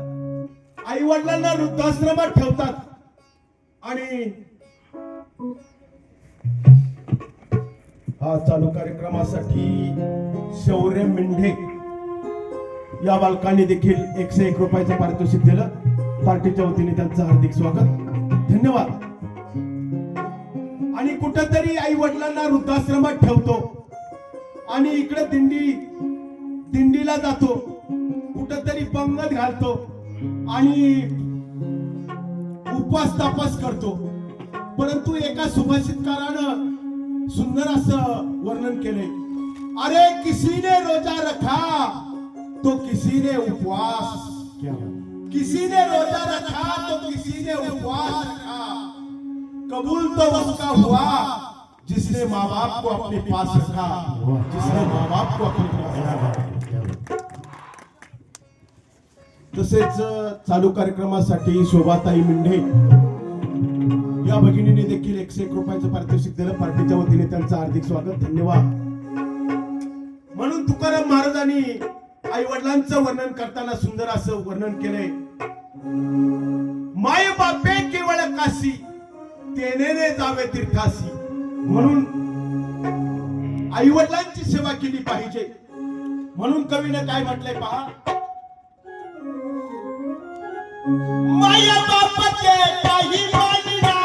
Speaker 1: आई वडिलांना वृद्धाश्रमात ठेवतात आणि हा चालू कार्यक्रमासाठी शौर्य मेंढे या बालकांनी देखील 101 रुपयाचं पारितोषिक दिलं पार्टीच्या वतीने त्यांचं हार्दिक स्वागत धन्यवाद आणि कुठंतरी आई वडिलांना वृद्धाश्रमात ठेवतो आणि इकडे दिंडीला जातो कुठंतरी पंगत घालतो आणि उपास तापास करतो परंतु एका सुभाषितकारानं सुंदर असं वर्णन केलंय अरे किसी ने रोजा रखा तो किसी ने उपवास
Speaker 3: क्या बात.
Speaker 1: किसी ने रोजा रखा तो किसी ने उपवास रखा कबूल तो उसका हुआ जिसने माँ बाप को अपने पास रखा जिसने माँ बाप को अपने पास
Speaker 3: क्या
Speaker 1: रखा
Speaker 3: बात, क्या बात.
Speaker 1: तसेच चालू कार्यक्रमासाठी शोभाताई मिंढे या भगिनीने देखील 101 रुपयाचं पारितोषिक दिलं पार्टीच्या वतीने त्यांचं हार्दिक स्वागत धन्यवाद म्हणून तुकाराम महाराजांनी आई वडिलांचं वर्णन करताना सुंदर असं वर्णन केलंय माय बापे केवळ काशी तेनेने जावे तीर्थासी म्हणून आई वडिलांची सेवा केली पाहिजे म्हणून कवीने काय म्हटलंय पहा माया बापाचे काही मानिना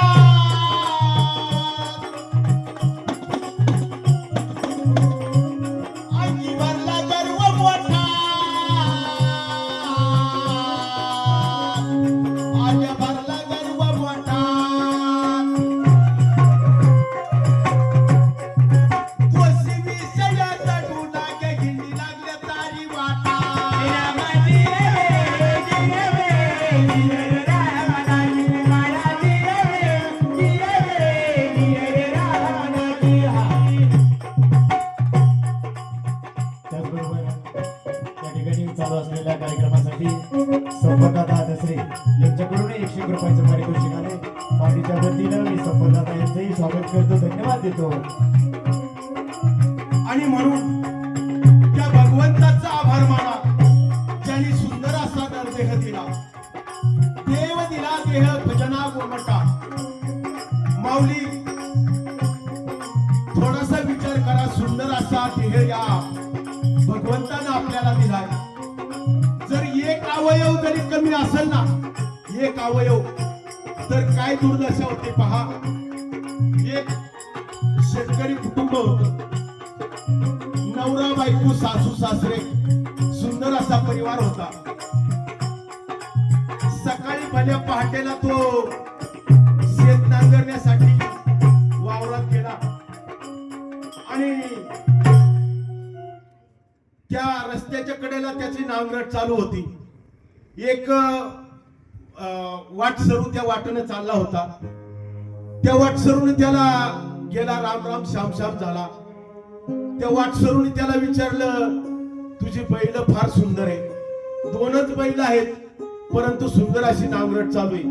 Speaker 1: आगी भरला गर्व मोठा आज भरला गर्व मोठा कोशी विषयाचा डुला गिंडी लागल्या तारी वाटा
Speaker 3: त्याचबरोबर त्या ठिकाणी चालू असलेल्या कार्यक्रमासाठी संपतदाता दसरे यांच्याकडून 101 रुपयाचं पारितोषिक आले पार्टीच्या वतीनं मी संपतदाता यांचंही स्वागत करतो धन्यवाद देतो
Speaker 1: आणि म्हणून त्या भगवंताचा आभार माना ज्यांनी सुंदर असा नरदेह दिला देव दिला देह भजना गोमटा माऊली थोडासा विचार करा सुंदर असा देह या भगवंतानं आपल्याला दिलाय जर एक अवयव जरी कमी असेल ना एक अवयव तर काय दुर्दशा होते पहा एक शेतकरी कुटुंब होतं नवरा बायको सासू सासरे सुंदर असा परिवार होता सकाळी भल्या पहाटेला तो शेत नांगरण्यासाठी वावरात गेला आणि त्या रस्त्याच्या कडेला त्याची नांगरट चालू होती एक वाट सरू त्या वाटेने चालला होता. त्या वाटसरूने त्याला गेला राम राम श्याम श्याम झाला. त्या वाटसरूने त्याला विचारलं, तुझी बैल फार सुंदर आहे. 2च बैल आहेत, परंतु सुंदर अशी नांगरट चालू आहे.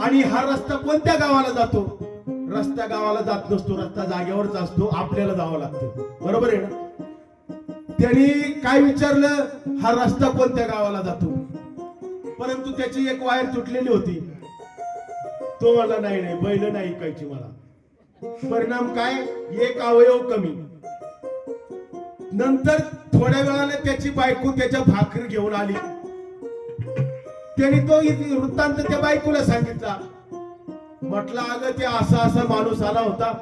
Speaker 1: आणि हा रस्ता कोणत्या गावाला जातो? रस्ता गावाला जात नसतो, रस्ता जागेवरच असतो, आपल्याला जावं लागतं. बरोबर आहे ना? त्यांनी काय विचारलं, हा रस्ता कोणत्या गावाला जातो? परंतु त्याची एक वायर तुटलेली होती. तो मला नाही बैल नाही ऐकायची मला. परिणाम काय? एक अवयव कमी. नंतर थोड्या वेळाने त्याची बायको त्याच्या भाकरी घेऊन आली. त्याने तो वृत्तांत त्या बायकोला सांगितला. म्हटलं, अगं ते असा माणूस आला होता.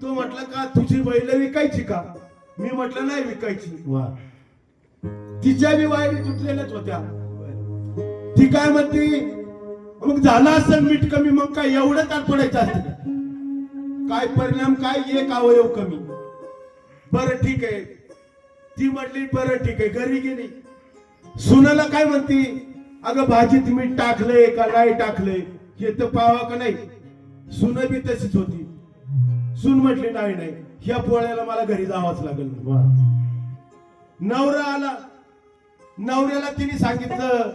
Speaker 1: तो म्हटलं, का तुझी बैल विकायची का? मी म्हटलं, नाही विकायची.
Speaker 3: वा.
Speaker 1: तिच्या बी वायरी तुटलेल्याच होत्या. ती काय म्हणती, मग झाला असेल मीठ कमी, मग काय एवढं तात्पडायचं असतं? काय परिणाम काय? एक अवयव कमी. बरं ठीक आहे. ती म्हटली बरं ठीक आहे, घरी गेली. सुनाला काय म्हणती, अगं भाजीत मीठ टाकलंय का नाही टाकलंय हे तर पाहावं का नाही? सुन बी तशीच होती. सून म्हटली नाही नाही, ह्या पोळ्याला मला घरी जावंच लागेल.
Speaker 3: वा.
Speaker 1: नवरा आला. नवऱ्याला तिने सांगितलं,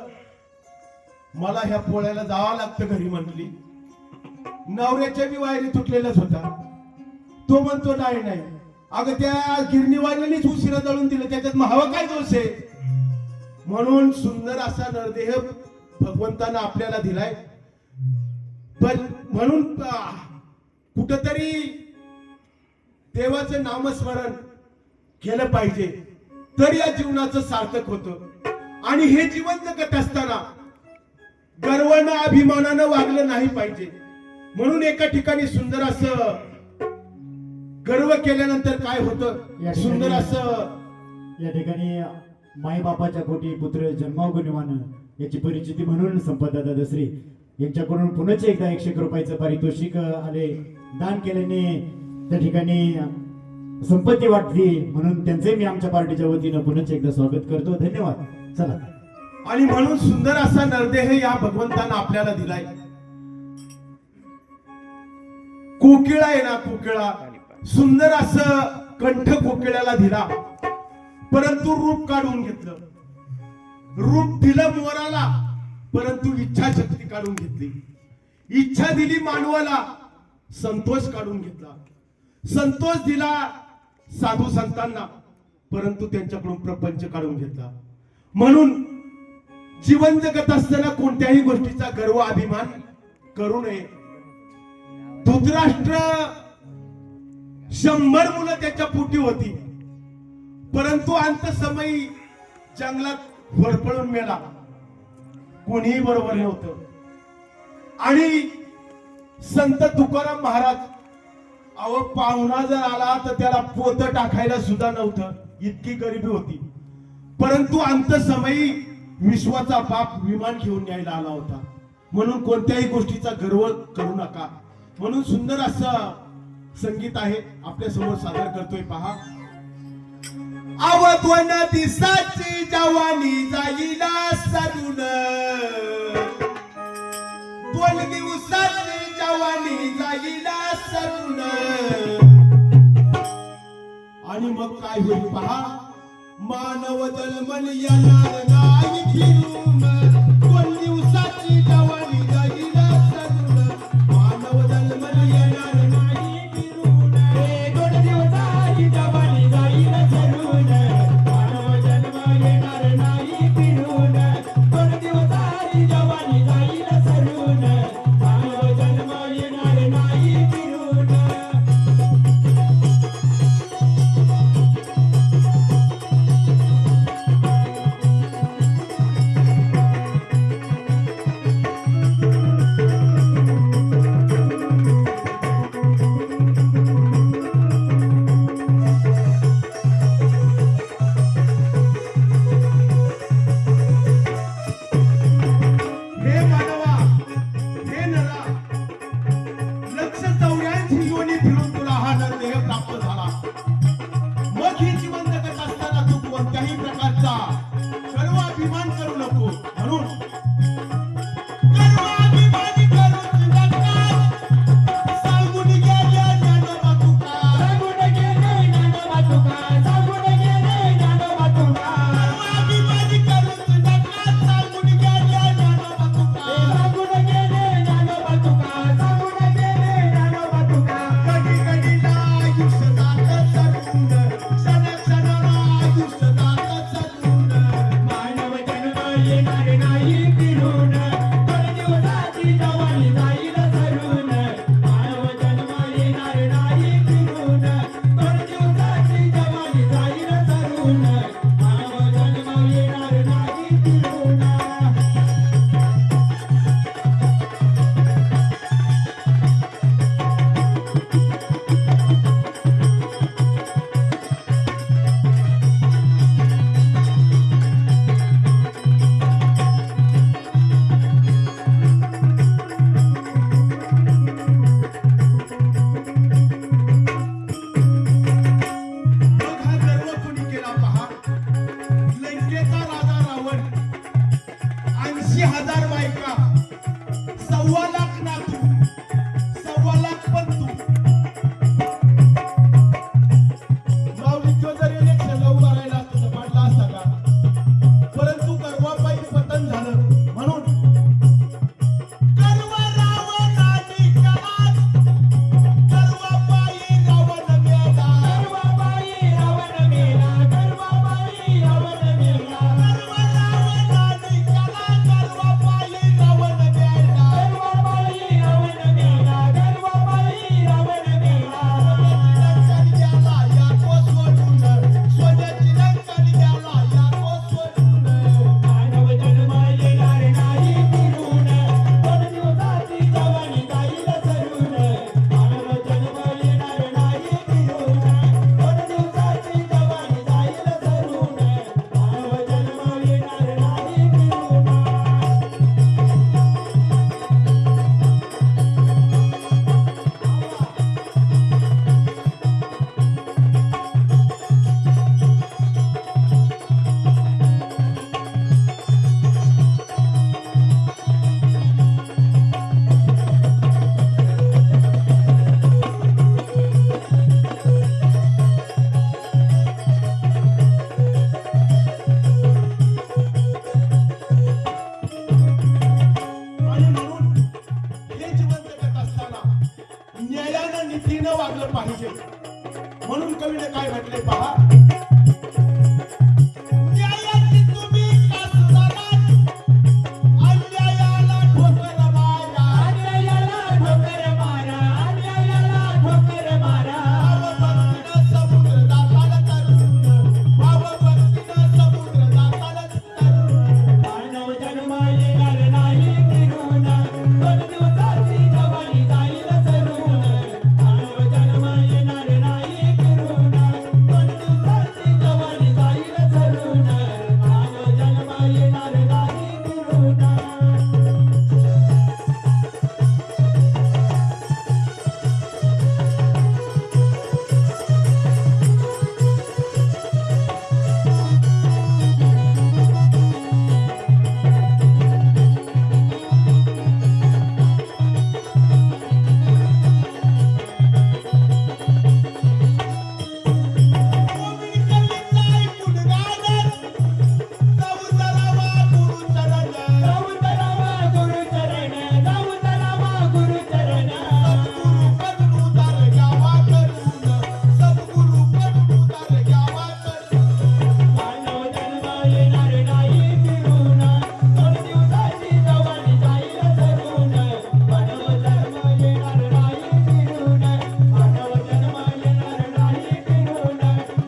Speaker 1: मला ह्या पोळ्याला जावं लागतं घरी म्हटली. नवऱ्याच्या बी वायरी तुटलेल्याच होता. तो म्हणतो नाही नाही, अगं त्या गिरणीवाल्यानेच उशिरा दळून दिलं, त्याच्यात हवा काय दोष आहे? म्हणून सुंदर असा नरदेह भगवंतानं आपल्याला दिलाय. पण म्हणून कुठंतरी देवाचं नामस्मरण केलं पाहिजे, तर या जीवनाचं सार्थक होतं. आणि हे जीवन जगत असताना गर्वानं अभिमानानं वागलं नाही पाहिजे. म्हणून एका ठिकाणी सुंदर असं गर्व केल्यानंतर काय होतं, सुंदर असं
Speaker 3: या ठिकाणी माई बापाच्या पोटी पुत्र जन्मावगुणवान याची परिचिती म्हणून संपतदादा दसरे यांच्याकडून पुनच एकदा 101 रुपयाचं पारितोषिक आले. दान केल्याने त्या ठिकाणी संपत्ती वाटली, म्हणून त्यांचे मी आमच्या पार्टीच्या वतीनं पुनच एकदा स्वागत करतो. धन्यवाद. चला.
Speaker 1: आणि म्हणून सुंदर असा नरदेह या भगवंतानं आपल्याला दिलाय. कोकिळा आहे ना, कोकिळा सुंदर असं कंठ कोकिळ्याला दिला, परंतु रूप काढून घेतलं. रूप दिलं मोराला, परंतु इच्छाशक्ती काढून घेतली. इच्छा दिली मानवाला, संतोष काढून घेतला. संतोष दिला साधू संतांना, परंतु त्यांच्याकडून प्रपंच काढून घेतला. म्हणून जीवन जगत असताना कोणत्याही गोष्टीचा गर्व अभिमान करू नये. धृतराष्ट्र 100 मुलं त्याच्या पोटी होती, परंतु अंतसमयी जंगलात वरपळून मेला. कोणीही बरोबर नव्हतं. आणि संत तुकाराम महाराज, अहो पाहुणा जर आला तर त्याला पोत टाकायला सुद्धा नव्हतं, इतकी गरिबी होती. परंतु अंतसमयी विश्वाचा बाप विमान घेऊन यायला आला होता. म्हणून कोणत्याही गोष्टीचा गर्व करू नका. म्हणून सुंदर असं संगीत आहे आपल्या समोर सादर करतोय, पहा. अवधवन दिसाची जवानी जाईला सरून, 2 दिवसाची जवानी जाईला सरून. आणि मग काय होईल पहा. मानव जन्मन येणार नाही फिरून, 2 दिवसाची जवानी जाईला सरून. मानव जन्मन येणार नाही फिरून,
Speaker 2: 2 दिवसाची जवानी जाईल सरून. मानव जन्म येणार नाही फिरून, 2 दिवसाची जवानी जाईल सरून. मानव जन्म येणार नाही फिरून.
Speaker 1: 1.25 ना तू 1.25 पण तू माऊलीचं जर इलेक्शनला उभा राहिला असता तर पाडला असता का परंतु गर्वापायी पतन झालं म्हणून गर्व रावणाने केला गर्वापायी रावण मेला
Speaker 2: गर्वाबाई रावण मेला गर्वाबाई रावण मेला
Speaker 1: गर्व रावणाने केला गर्वापायी रावण मेला
Speaker 2: गर्वाबाई रावण मेला गर्वाबाई रावण मेला
Speaker 1: सोन्याची लंका द्याला या तो सोडून सोन्याची लंका द्याला या तो सोडून
Speaker 2: मानव जन्म येणार नाही फिरून दोन दिवसाची जवानी जाईल सरून मानव जन्म येणार नाही फिरून दोन दिवसाची जवानी जाईल सरून मानव जन्म येणार नाही फिरून
Speaker 1: आणि म्हणून हे जीवन जगत असताना न्यायानं नीतीनं वागलं पाहिजे म्हणून कवीने काय म्हटले पहा न्यायाची तुम्ही कासुरालाच, अन्यायाला ठोकर मारा
Speaker 2: अन्यायाला ठोकर मारा अन्यायाला ठोकर मारा
Speaker 1: भावभक्तीनं समुद्र दाताला तरुण भावभक्तीनं समुद्र दाताला तरुण
Speaker 2: मानव जन्म येणार नाही फिरून दोन दिवसाची जवानी जाईल सरून मानव जन्म येणार नाही फिरून दोन दिवसाची जवानी जाईल सरून मानव जन्म येणार नाही फिरून जाऊ गुरुचरण जाऊ तलावा गुरुचरण मानव जन्म येणार नाही फिरून दोन दिवसाची जवानी जाईल सरून मानव जन्म येणार नाही फिरून मानव जन्म येणार नाही फिरून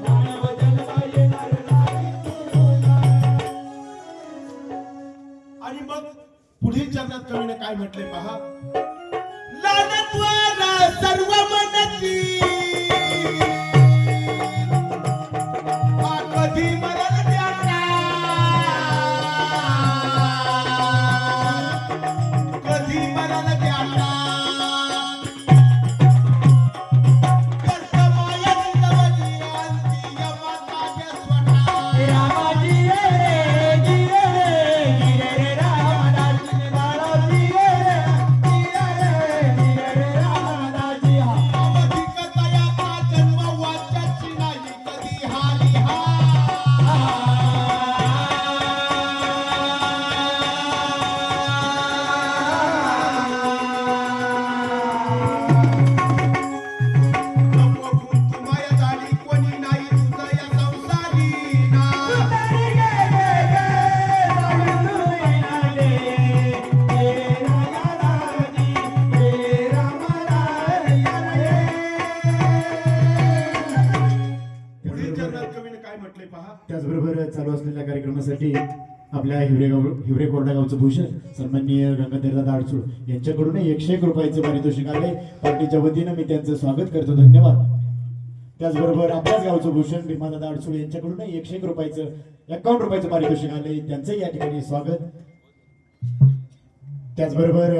Speaker 2: मानव जन्म येणार नाही फिरून
Speaker 1: आणि मग पुढील चरणात कवीने काय म्हटले पहा लानत्वर सर्व मनची कधी मरण द्याचा कधी मरण द्याचा कर्तमायन जवळी अंती यमाताच्या स्वतः
Speaker 2: रामाजी रे गिरे रे रामदासी बाळाजी रे रामदासी हा
Speaker 1: अधिक दयाचा जन्म वाच्याची नाही कधी हाली हा नको गुण तुम्हाया झाली कोणी नाही तुझं या संसारी ना पुढील चरणात कवीने काय म्हटले पहा
Speaker 3: त्याचबरोबर चालू असलेल्या कार्यक्रमासाठी आपल्या हिवरे कोरडा गावचं भूषण सन्माननीय गंगाधरदादा अडसूळ यांच्याकडून 101 रुपयाचं पारितोषिक आले पार्टीच्या वतीनं मी त्यांचं स्वागत करतो धन्यवाद. त्याचबरोबर आपल्याच गावचं भूषण भीमादादा अडसूळ यांच्याकडून 101 रुपयाचं 51 रुपयाचं पारितोषिक आले त्यांचंही या ठिकाणी स्वागत. त्याचबरोबर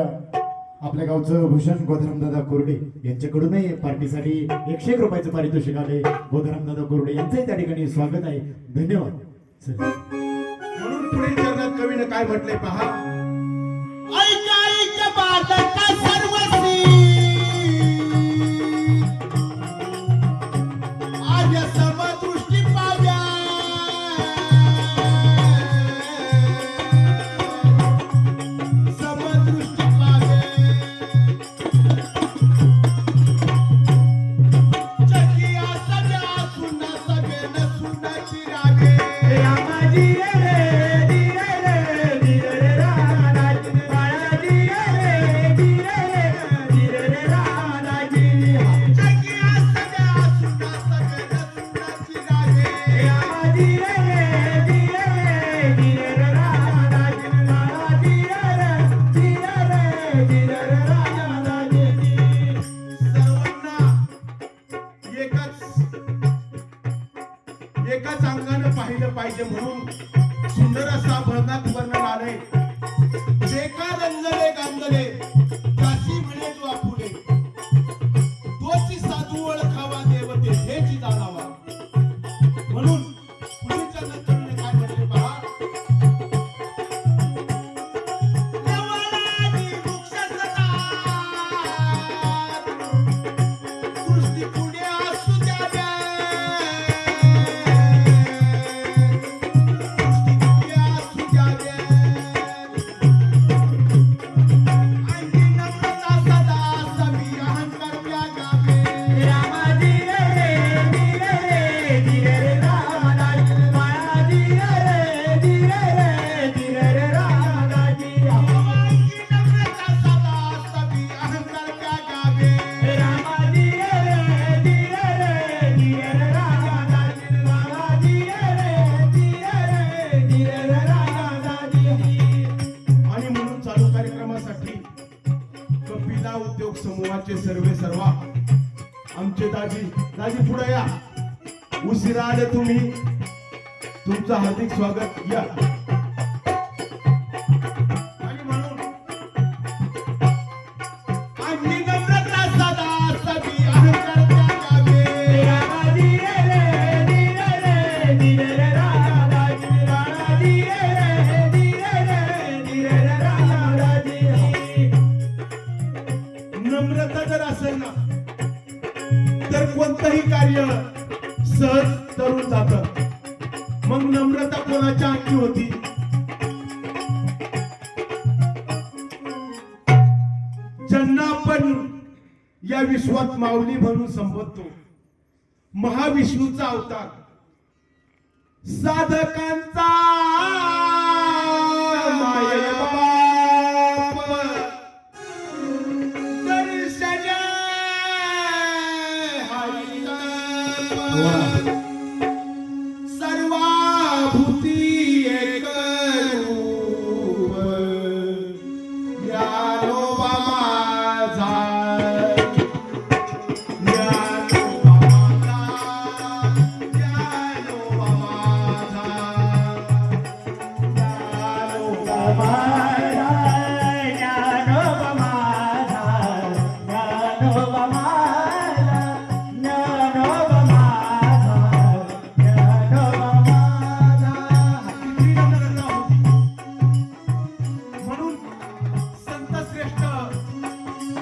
Speaker 3: आपल्या गावचं भूषण गोधरामदादा कोरडे यांच्याकडूनही पार्टीसाठी 101 रुपयाचं पारितोषिक आले गोधरामदादा कोरडे यांचंही त्या ठिकाणी स्वागत आहे धन्यवाद सर.
Speaker 1: म्हणून पुढील चरणात कवीने काय म्हटले पहा ऐका ऐका बाजा
Speaker 2: धीर राजा दाजी
Speaker 1: सर्वांना एकाच अंगानं पाहिलं पाहिजे म्हणून सुंदर असा भरनाथ वर्णन आलंय. बेका रंगले गांगले काशी म्हणे जो आपुले तोची साधू ओळखावा देवते हेची जाणावा. म्हणून पुढच्या नंतरने काय म्हटले पहा. नवलाची वृक्षसता दृष्टी पुढे असू द्याव्या. उद्योग समूहाचे सर्वे सर्वा आमचे दाजी पुढे या. उशिरा आले तुम्ही, तुमचं हार्दिक स्वागत. या आणि म्हणून आम्ही नम्रता सदा सभी अहंकार त्यागावे. नम्रता जर असेल ना तर कोणतंही कार्य सहज करून जात. मग नम्रता कोणाच्या अंगी होती. ज्यांना आपण या विश्वात माऊली म्हणून संबोधतो, महाविष्णूचा अवतार, साधकांचा मायबाप, सर्वाभूती एक रूप ज्ञानोबा माझा, ज्ञानोबा माझा, ज्ञानोबा माझा, ज्ञानोबा माझा,
Speaker 2: ज्ञानोबा माझा, ज्ञानोबा माझा, ज्ञानोबा माझा, ज्ञानोबा माझा.
Speaker 1: म्हणून संत श्रेष्ठ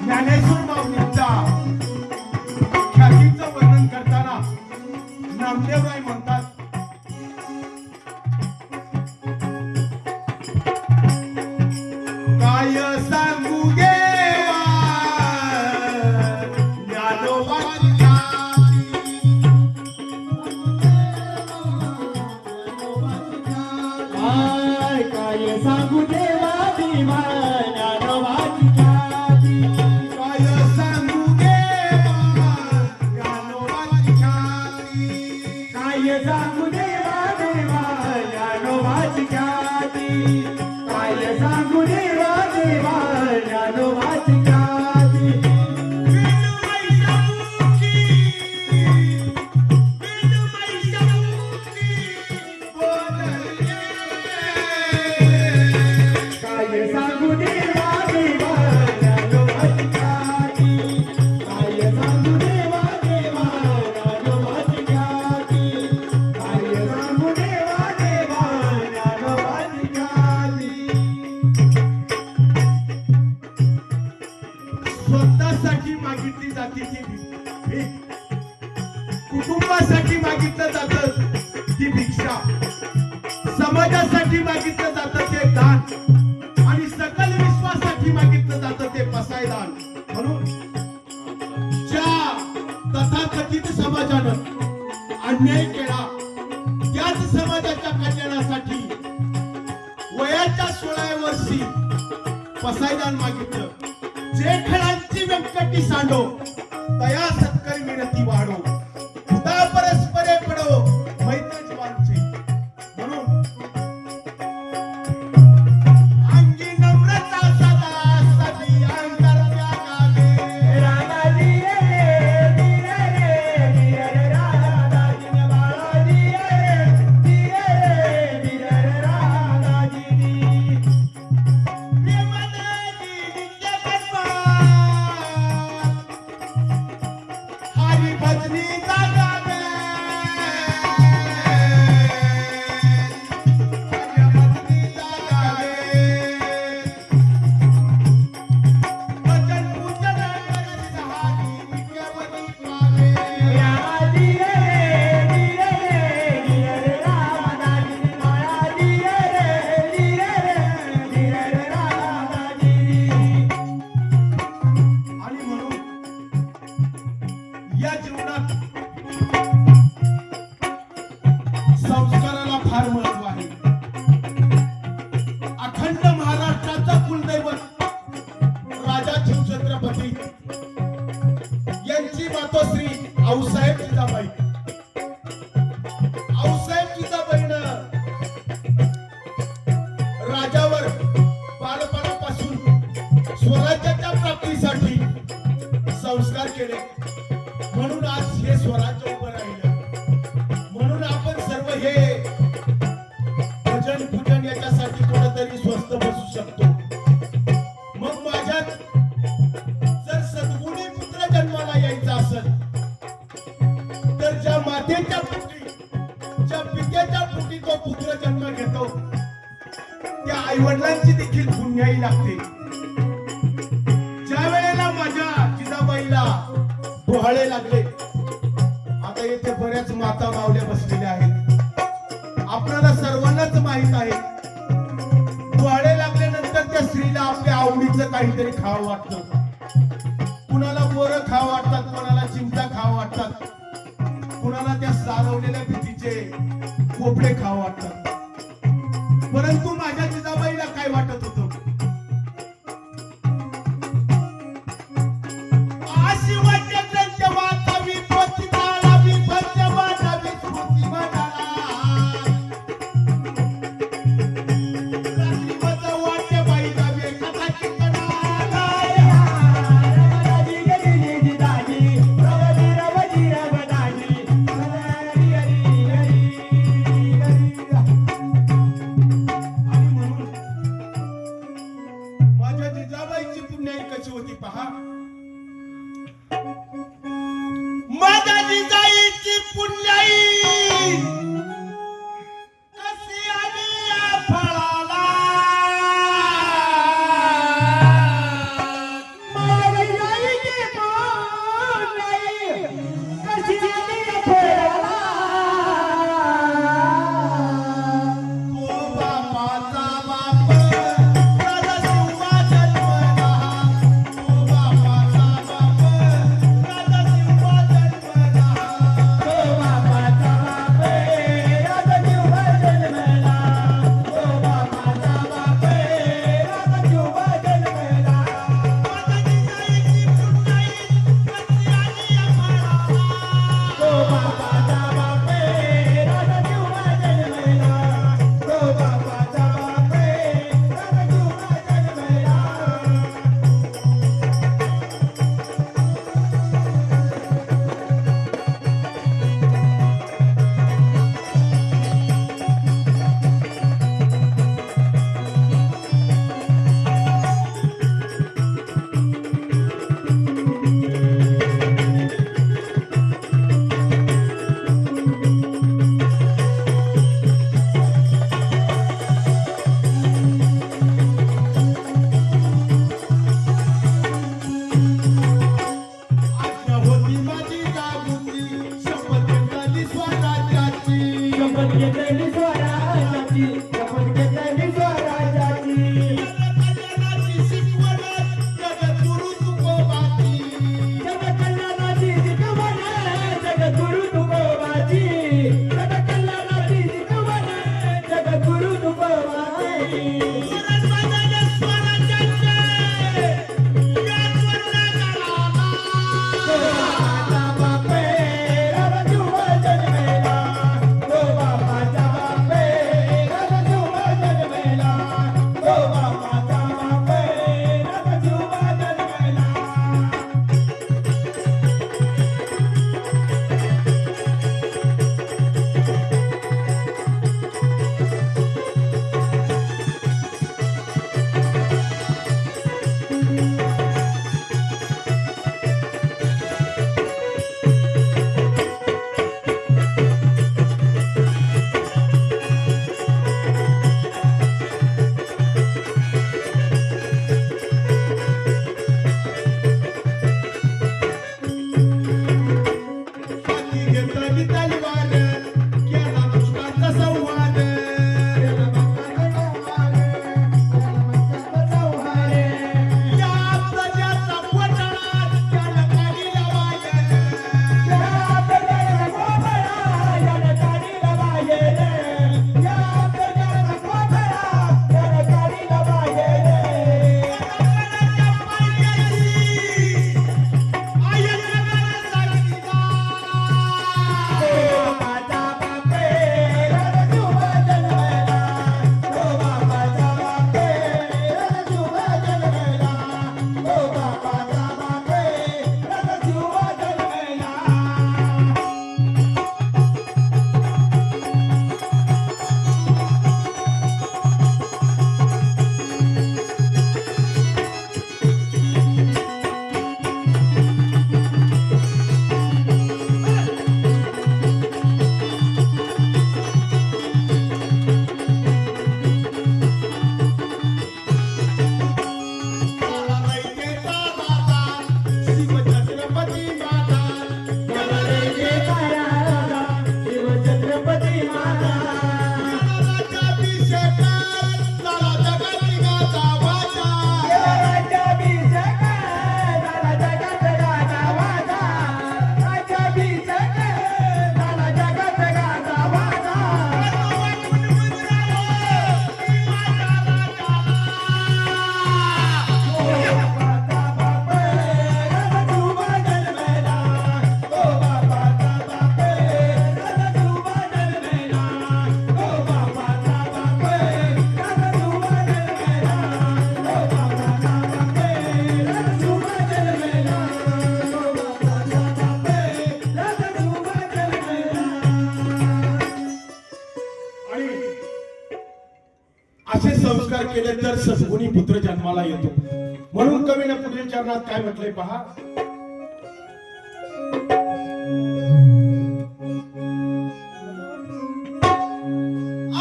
Speaker 1: ज्ञानेश्वर माऊलींच्या ख्यातीचं वर्णन करताना नामदेवराय म्हणतात, काय सांगू देवा ज्ञानोबाची
Speaker 2: काय सांगू देवा भीमा ज्ञानोबाची ख्याती.
Speaker 1: काय सांगू देवा ज्ञानोबाची ख्याती.
Speaker 2: काय सांगू देवा देवा ज्ञानोबाची ख्याती. काय सांगू देवा देवा ज्ञानोबाची ख्याती. काय सांगू देवा देवा ज्ञानोबाची ख्याती. काय सांगू देवा देवा ज्ञानोबाची ख्याती. काय सांगू देवा देवा ज्ञानोबाची ख्याती.
Speaker 1: स्वतःसाठी मागितली जाते ती भीक, कुटुंबासाठी मागितलं जातं ती भिक्षा, समाजासाठी मागितलं जातं ते दान, आणि सकल विश्वासाठी मागितलं जातं ते पसायदान. म्हणून ज्या तथाकथित समाजानं अन्याय केला त्याच समाजाच्या कल्याणासाठी वयाच्या 16व्या वर्षी पसायदान मागितलं. जे खेळांची व्यंकटी सांडो तया सत्कर मिळती वाढो, खुदा परस्परे पडो मैत्र जीवांचे. म्हणून अंगी नम्रता सदा सदी या जीवनात संस्काराला फार महत्व आहे. अखंड महाराष्ट्राचा कुलदैवत राजा शिवछत्रपती यांची मातोश्री आऊसाहेब जिजाबाई. आऊसाहेब जिजाबाईनं राजावर बालपणापासून स्वराज्याच्या प्राप्तीसाठी संस्कार केले, म्हणून आज हे स्वराज्य उभं राहिलं. म्हणून आपण सर्व हे भजन पूजन याच्यासाठी कुठेतरी स्वस्थ बसू शकतो. मग माझ्यात जर सद्गुणी पुत्र जन्माला यायचा असेल तर ज्या मातेच्या पोटी, ज्या पित्याच्या पोटी तो पुत्र जन्म घेतो त्या आईवडिलांची देखील पुण्याई लागते. ज्या वेळेला माझ्या जिजाबाईला डोहाळे लागले, आता येथे बऱ्याच माता मावल्या बसलेल्या आहेत, आपल्याला सर्वांनाच माहित आहे. डोहाळे लागल्यानंतर त्या स्त्रीला आपल्या आवडीचं काहीतरी खावं वाटतं. कुणाला बोरं खावं वाटतात, कुणाला चिंचा खावं वाटतात, कुणाला त्या सारवलेल्या भीतीचे कोपडे खावं वाटतात. परंतु माझ्या जिजाबाईला काय वाटत होतं? तर सद्गुणी पुत्र जन्माला येतो. म्हणून कवीनं पुढील चरणात काय म्हटलंय पहा.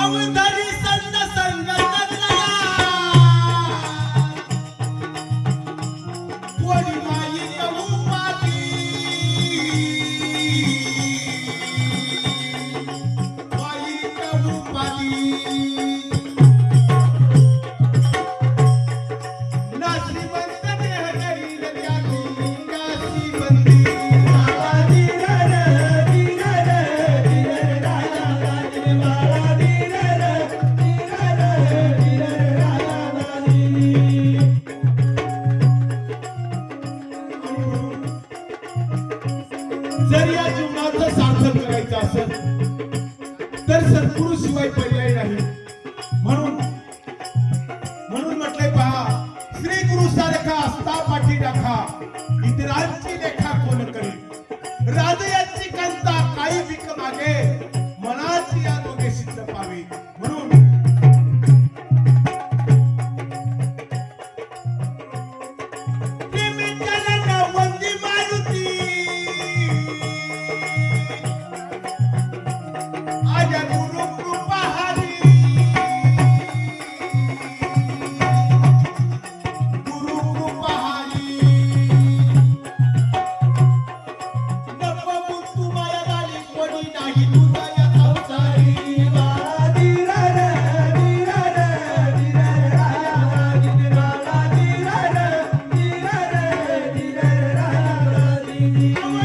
Speaker 1: अवतारी संत संग जगला, कोणी माई कहू माती, माई कहू माती. नासीबंद देह करील त्याची, नासीबंदी. जर या जीवनाचं सार्थक करायचं असेल तर सद्गुरू शिवाय पर्याय नाही. म्हणून म्हटलंय पहा, श्री गुरु सारखा असता पाठी राखा, इतरांची लेखा कोण करेल. राजयाची कांता काही विक मागे, मनाची या दोघे सिद्ध पावे. म्हणून प्रेमिकांना वंदी मारुती, आजा गुरु कृपा हरी, गुरु कृपा हरी. नको मुक्तू माया झाली, कोणी नाही तुझा या संसारी.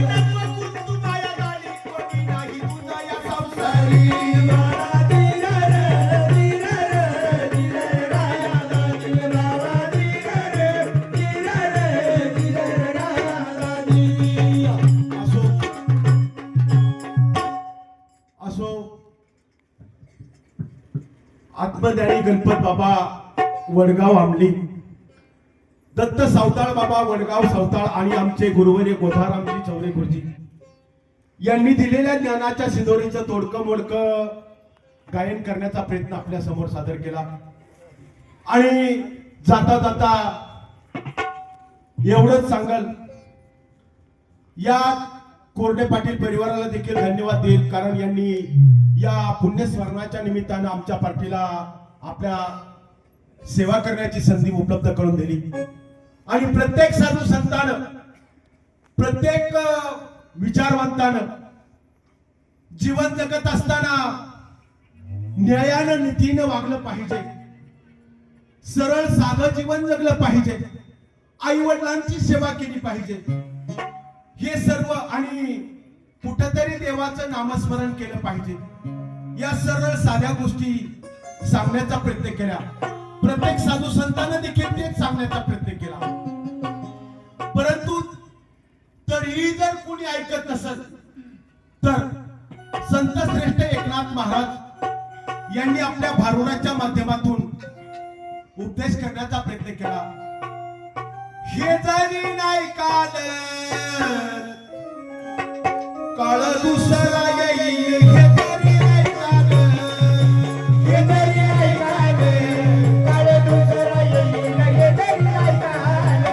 Speaker 1: नको मुक्तू माया झाली, कोणी नाही तुझा या संसारी. असो असो आत्मज्ञानी गणपत बाबा वडगाव आमली, दत्त सावताळ बाबा वडगाव सावताळ आणि आमचे गुरुवर्य गोधारामजी चौरे गुरुजी यांनी दिलेल्या ज्ञानाच्या शिदोरीचं तोडकं मोडकं गायन करण्याचा प्रयत्न आपल्या समोर सादर केला. आणि जाता जाता एवढंच सांगल, या कोरडे पाटील परिवाराला देखील धन्यवाद देईल, कारण यांनी या पुण्यस्मरणाच्या निमित्तानं आमच्या पार्टीला आपल्या सेवा करण्याची संधी उपलब्ध करून दिली. आणि प्रत्येक साधू संतानं, प्रत्येक विचारवंतानं जीवन जगत असताना न्यायानं नीतीनं वागलं पाहिजे, सरळ साधं जीवन जगलं पाहिजे, आई वडिलांची सेवा केली पाहिजे. हे सर्व आणि कुठेतरी देवाचं नामस्मरण केलं पाहिजे. या सरळ साध्या गोष्टी सांगण्याचा प्रयत्न केला. प्रत्येक साधू संतांना देखील तेच सांगण्याचा प्रयत्न केला. परंतु तरीही जर कोणी ऐकत नसेल तर संत श्रेष्ठ एकनाथ महाराज यांनी आपल्या भारुडाच्या माध्यमातून उपदेश करण्याचा प्रयत्न केला. हे जरी नाही काल, काळ दुसरा येईल. हे जरी नाही काल, हे जरी नाही काल, काळ दुसरा येईल. हे जरी नाही काल,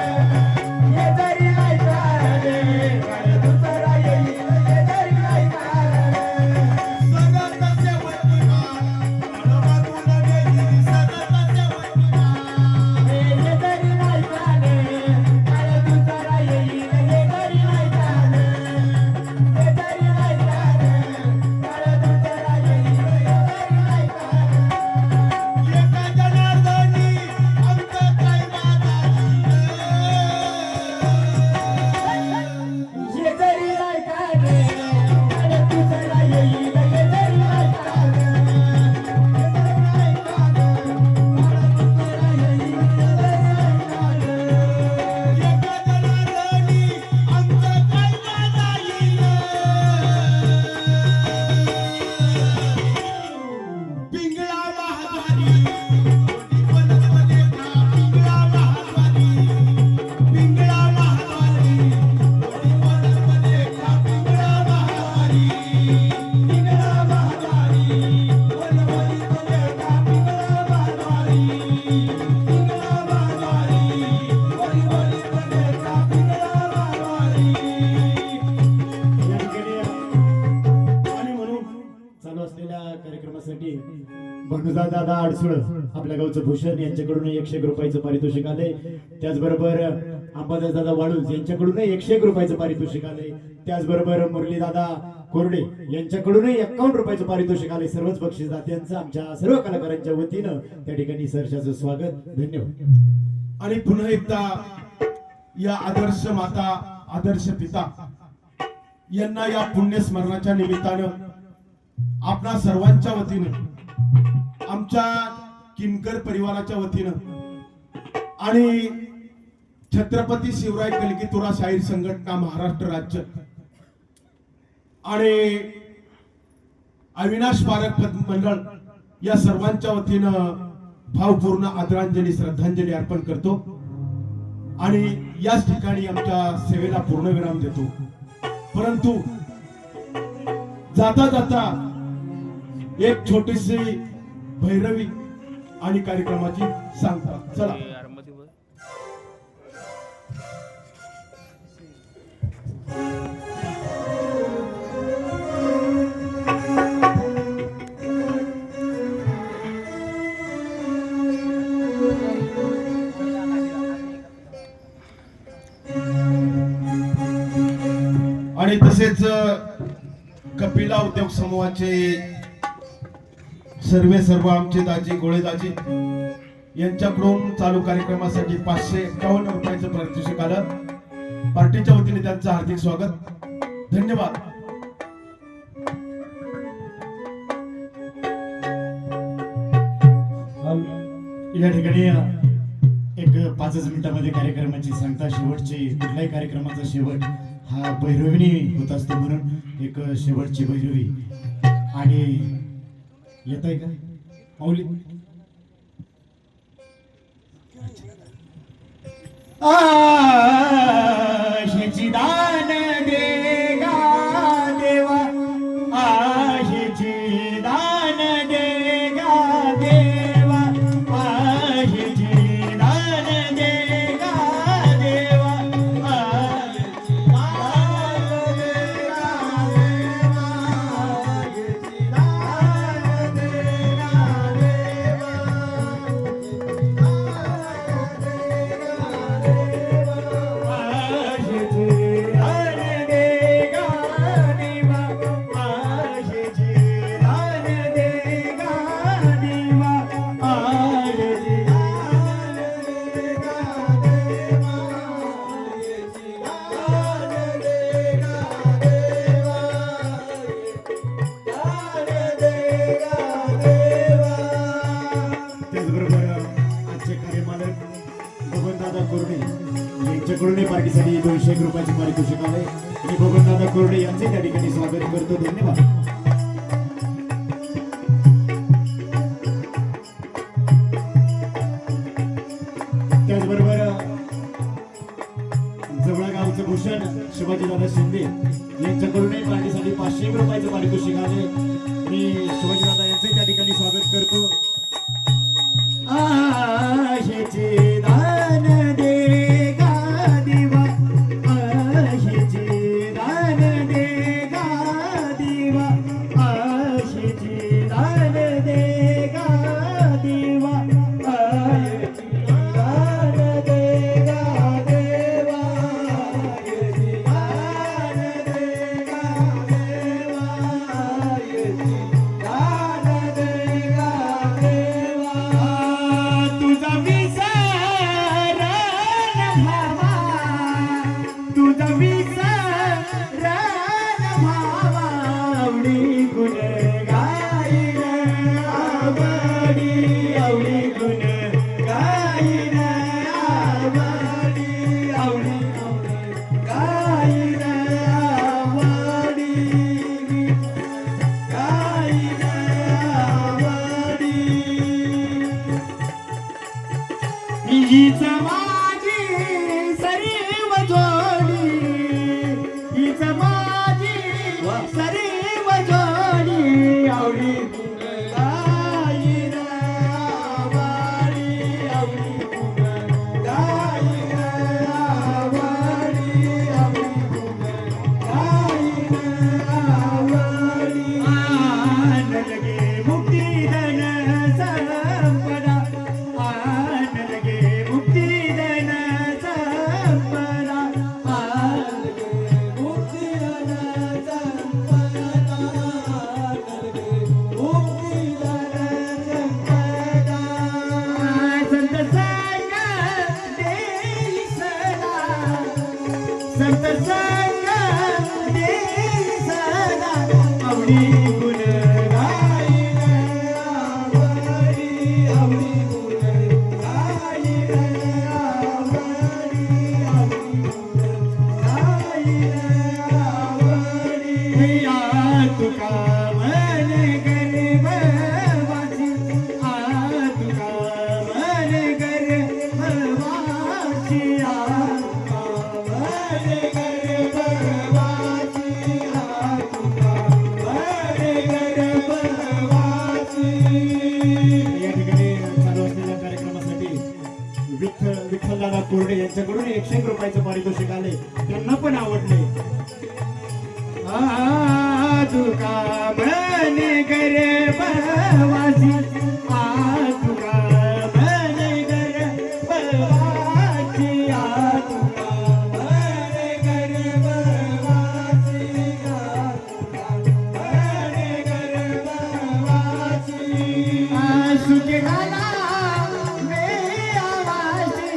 Speaker 1: हे जरी नाही काल, काळ दुसरा येईल. हे जरी नाही काल. सगळ्याचे वैभवा, काळबाजूला गेली सगळ्याचे वैभवा. हे जरी नाही काल, काळ दुसरा येईल. हे जरी नाही काल, हे जरी नाही काल.
Speaker 3: गुरुदास दादा अडसुळ आपल्या गावचं भूषण यांच्याकडून 101 रुपयाचं पारितोषिक आले. त्याचबरोबर अंबादास दादा वाळूज यांच्याकडून 101 रुपयाचं पारितोषिक आले. त्याचबरोबर मुरली दादा कोरडे यांच्याकडून 51 रुपयाचं पारितोषिक आले. सर्वच बक्षीसदात्यांचं आमच्या सर्व कलाकारांच्या वतीनं त्या ठिकाणी सहर्षाचं स्वागत. धन्यवाद.
Speaker 1: आणि पुन्हा एकदा या आदर्श माता आदर्श पिता यांना या पुण्यस्मरणाच्या निमित्तानं आपणा सर्वांच्या वतीनं आमच्या किनकर परिवाराच्या वतीनं आणि छत्रपती शिवराय कलगीतुरा शाहीर संघटना महाराष्ट्र राज्य आणि अविनाश स्मारक मंडळ या सर्वांच्या वतीनं भावपूर्ण आदरांजली श्रद्धांजली अर्पण करतो आणि याच ठिकाणी आमच्या सेवेला पूर्णविराम देतो. परंतु जाता जाता एक छोटीशी भैरवी आणि कार्यक्रमाची सांगता. चला आणि तसेच कपिला उद्योग समूहाचे सर्व आमचे दाजी गोळे दाजी यांच्याकडून चालू कार्यक्रमासाठी 551 रुपयाचं पारितोषिक आलं. पार्टीच्या वतीने त्यांचं हार्दिक स्वागत. धन्यवाद.
Speaker 3: या ठिकाणी एक 5 मिनिटांमध्ये कार्यक्रमाची सांगता. शेवटची कुठल्याही कार्यक्रमाचा शेवट हा भैरवीने होत असतो, म्हणून एक शेवटची भैरवी. आणि येत आहे का माऊली?
Speaker 2: आशेची दान दे गा देवा, आशेची दान दे गा देवा, आशेची दान दे गा देवा, आशेची दान दे गा देवा, आशेची दान दे गा
Speaker 3: यांच्याकडून पार्टीसाठी 201 रुपयाचे पारितोषिक आले. आणि बबनदादा कोरडे यांचे त्या ठिकाणी स्वागत करतो. धन्यवाद. त्याचबरोबर जवळ गावचं भूषण शिवाजीदादा शिंदे यांच्याकडूनही पार्टीसाठी 501 रुपयाचं पारितोषिक आले. मी शिवाजीदादा यांचे त्या ठिकाणी स्वागत करतो.
Speaker 2: आशेचे दान दे गा देवा, आशेचे दान दे गा देवा, आशेचे दान दे गा देवा, आशेचे दान दे गा देवा, आशेचे दान दे गा देवा, आशेचे दान दे गा देवा. सत्संग दे सदा आवडी गुण गाईन आवडी आवडी गुण गाईन आवडी आवडी गुण गाईन आवडी या तुका मन गर्भवासी आ तुका मन गर्भवासी आ
Speaker 3: या ठिकाणी चालू असलेल्या कार्यक्रमासाठी विठ्ठलदादा कोरडे यांच्याकडून 101 रुपयाचं पारितोषिक आले त्यांना पण आवडले
Speaker 2: तुका मन गर्भवासी तुका मन गर्भवासी तुका मन गर्भवासी मन गर्भवासी सुखे घाला मे आवासी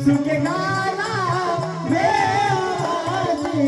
Speaker 2: सुखे घाला मे आवासी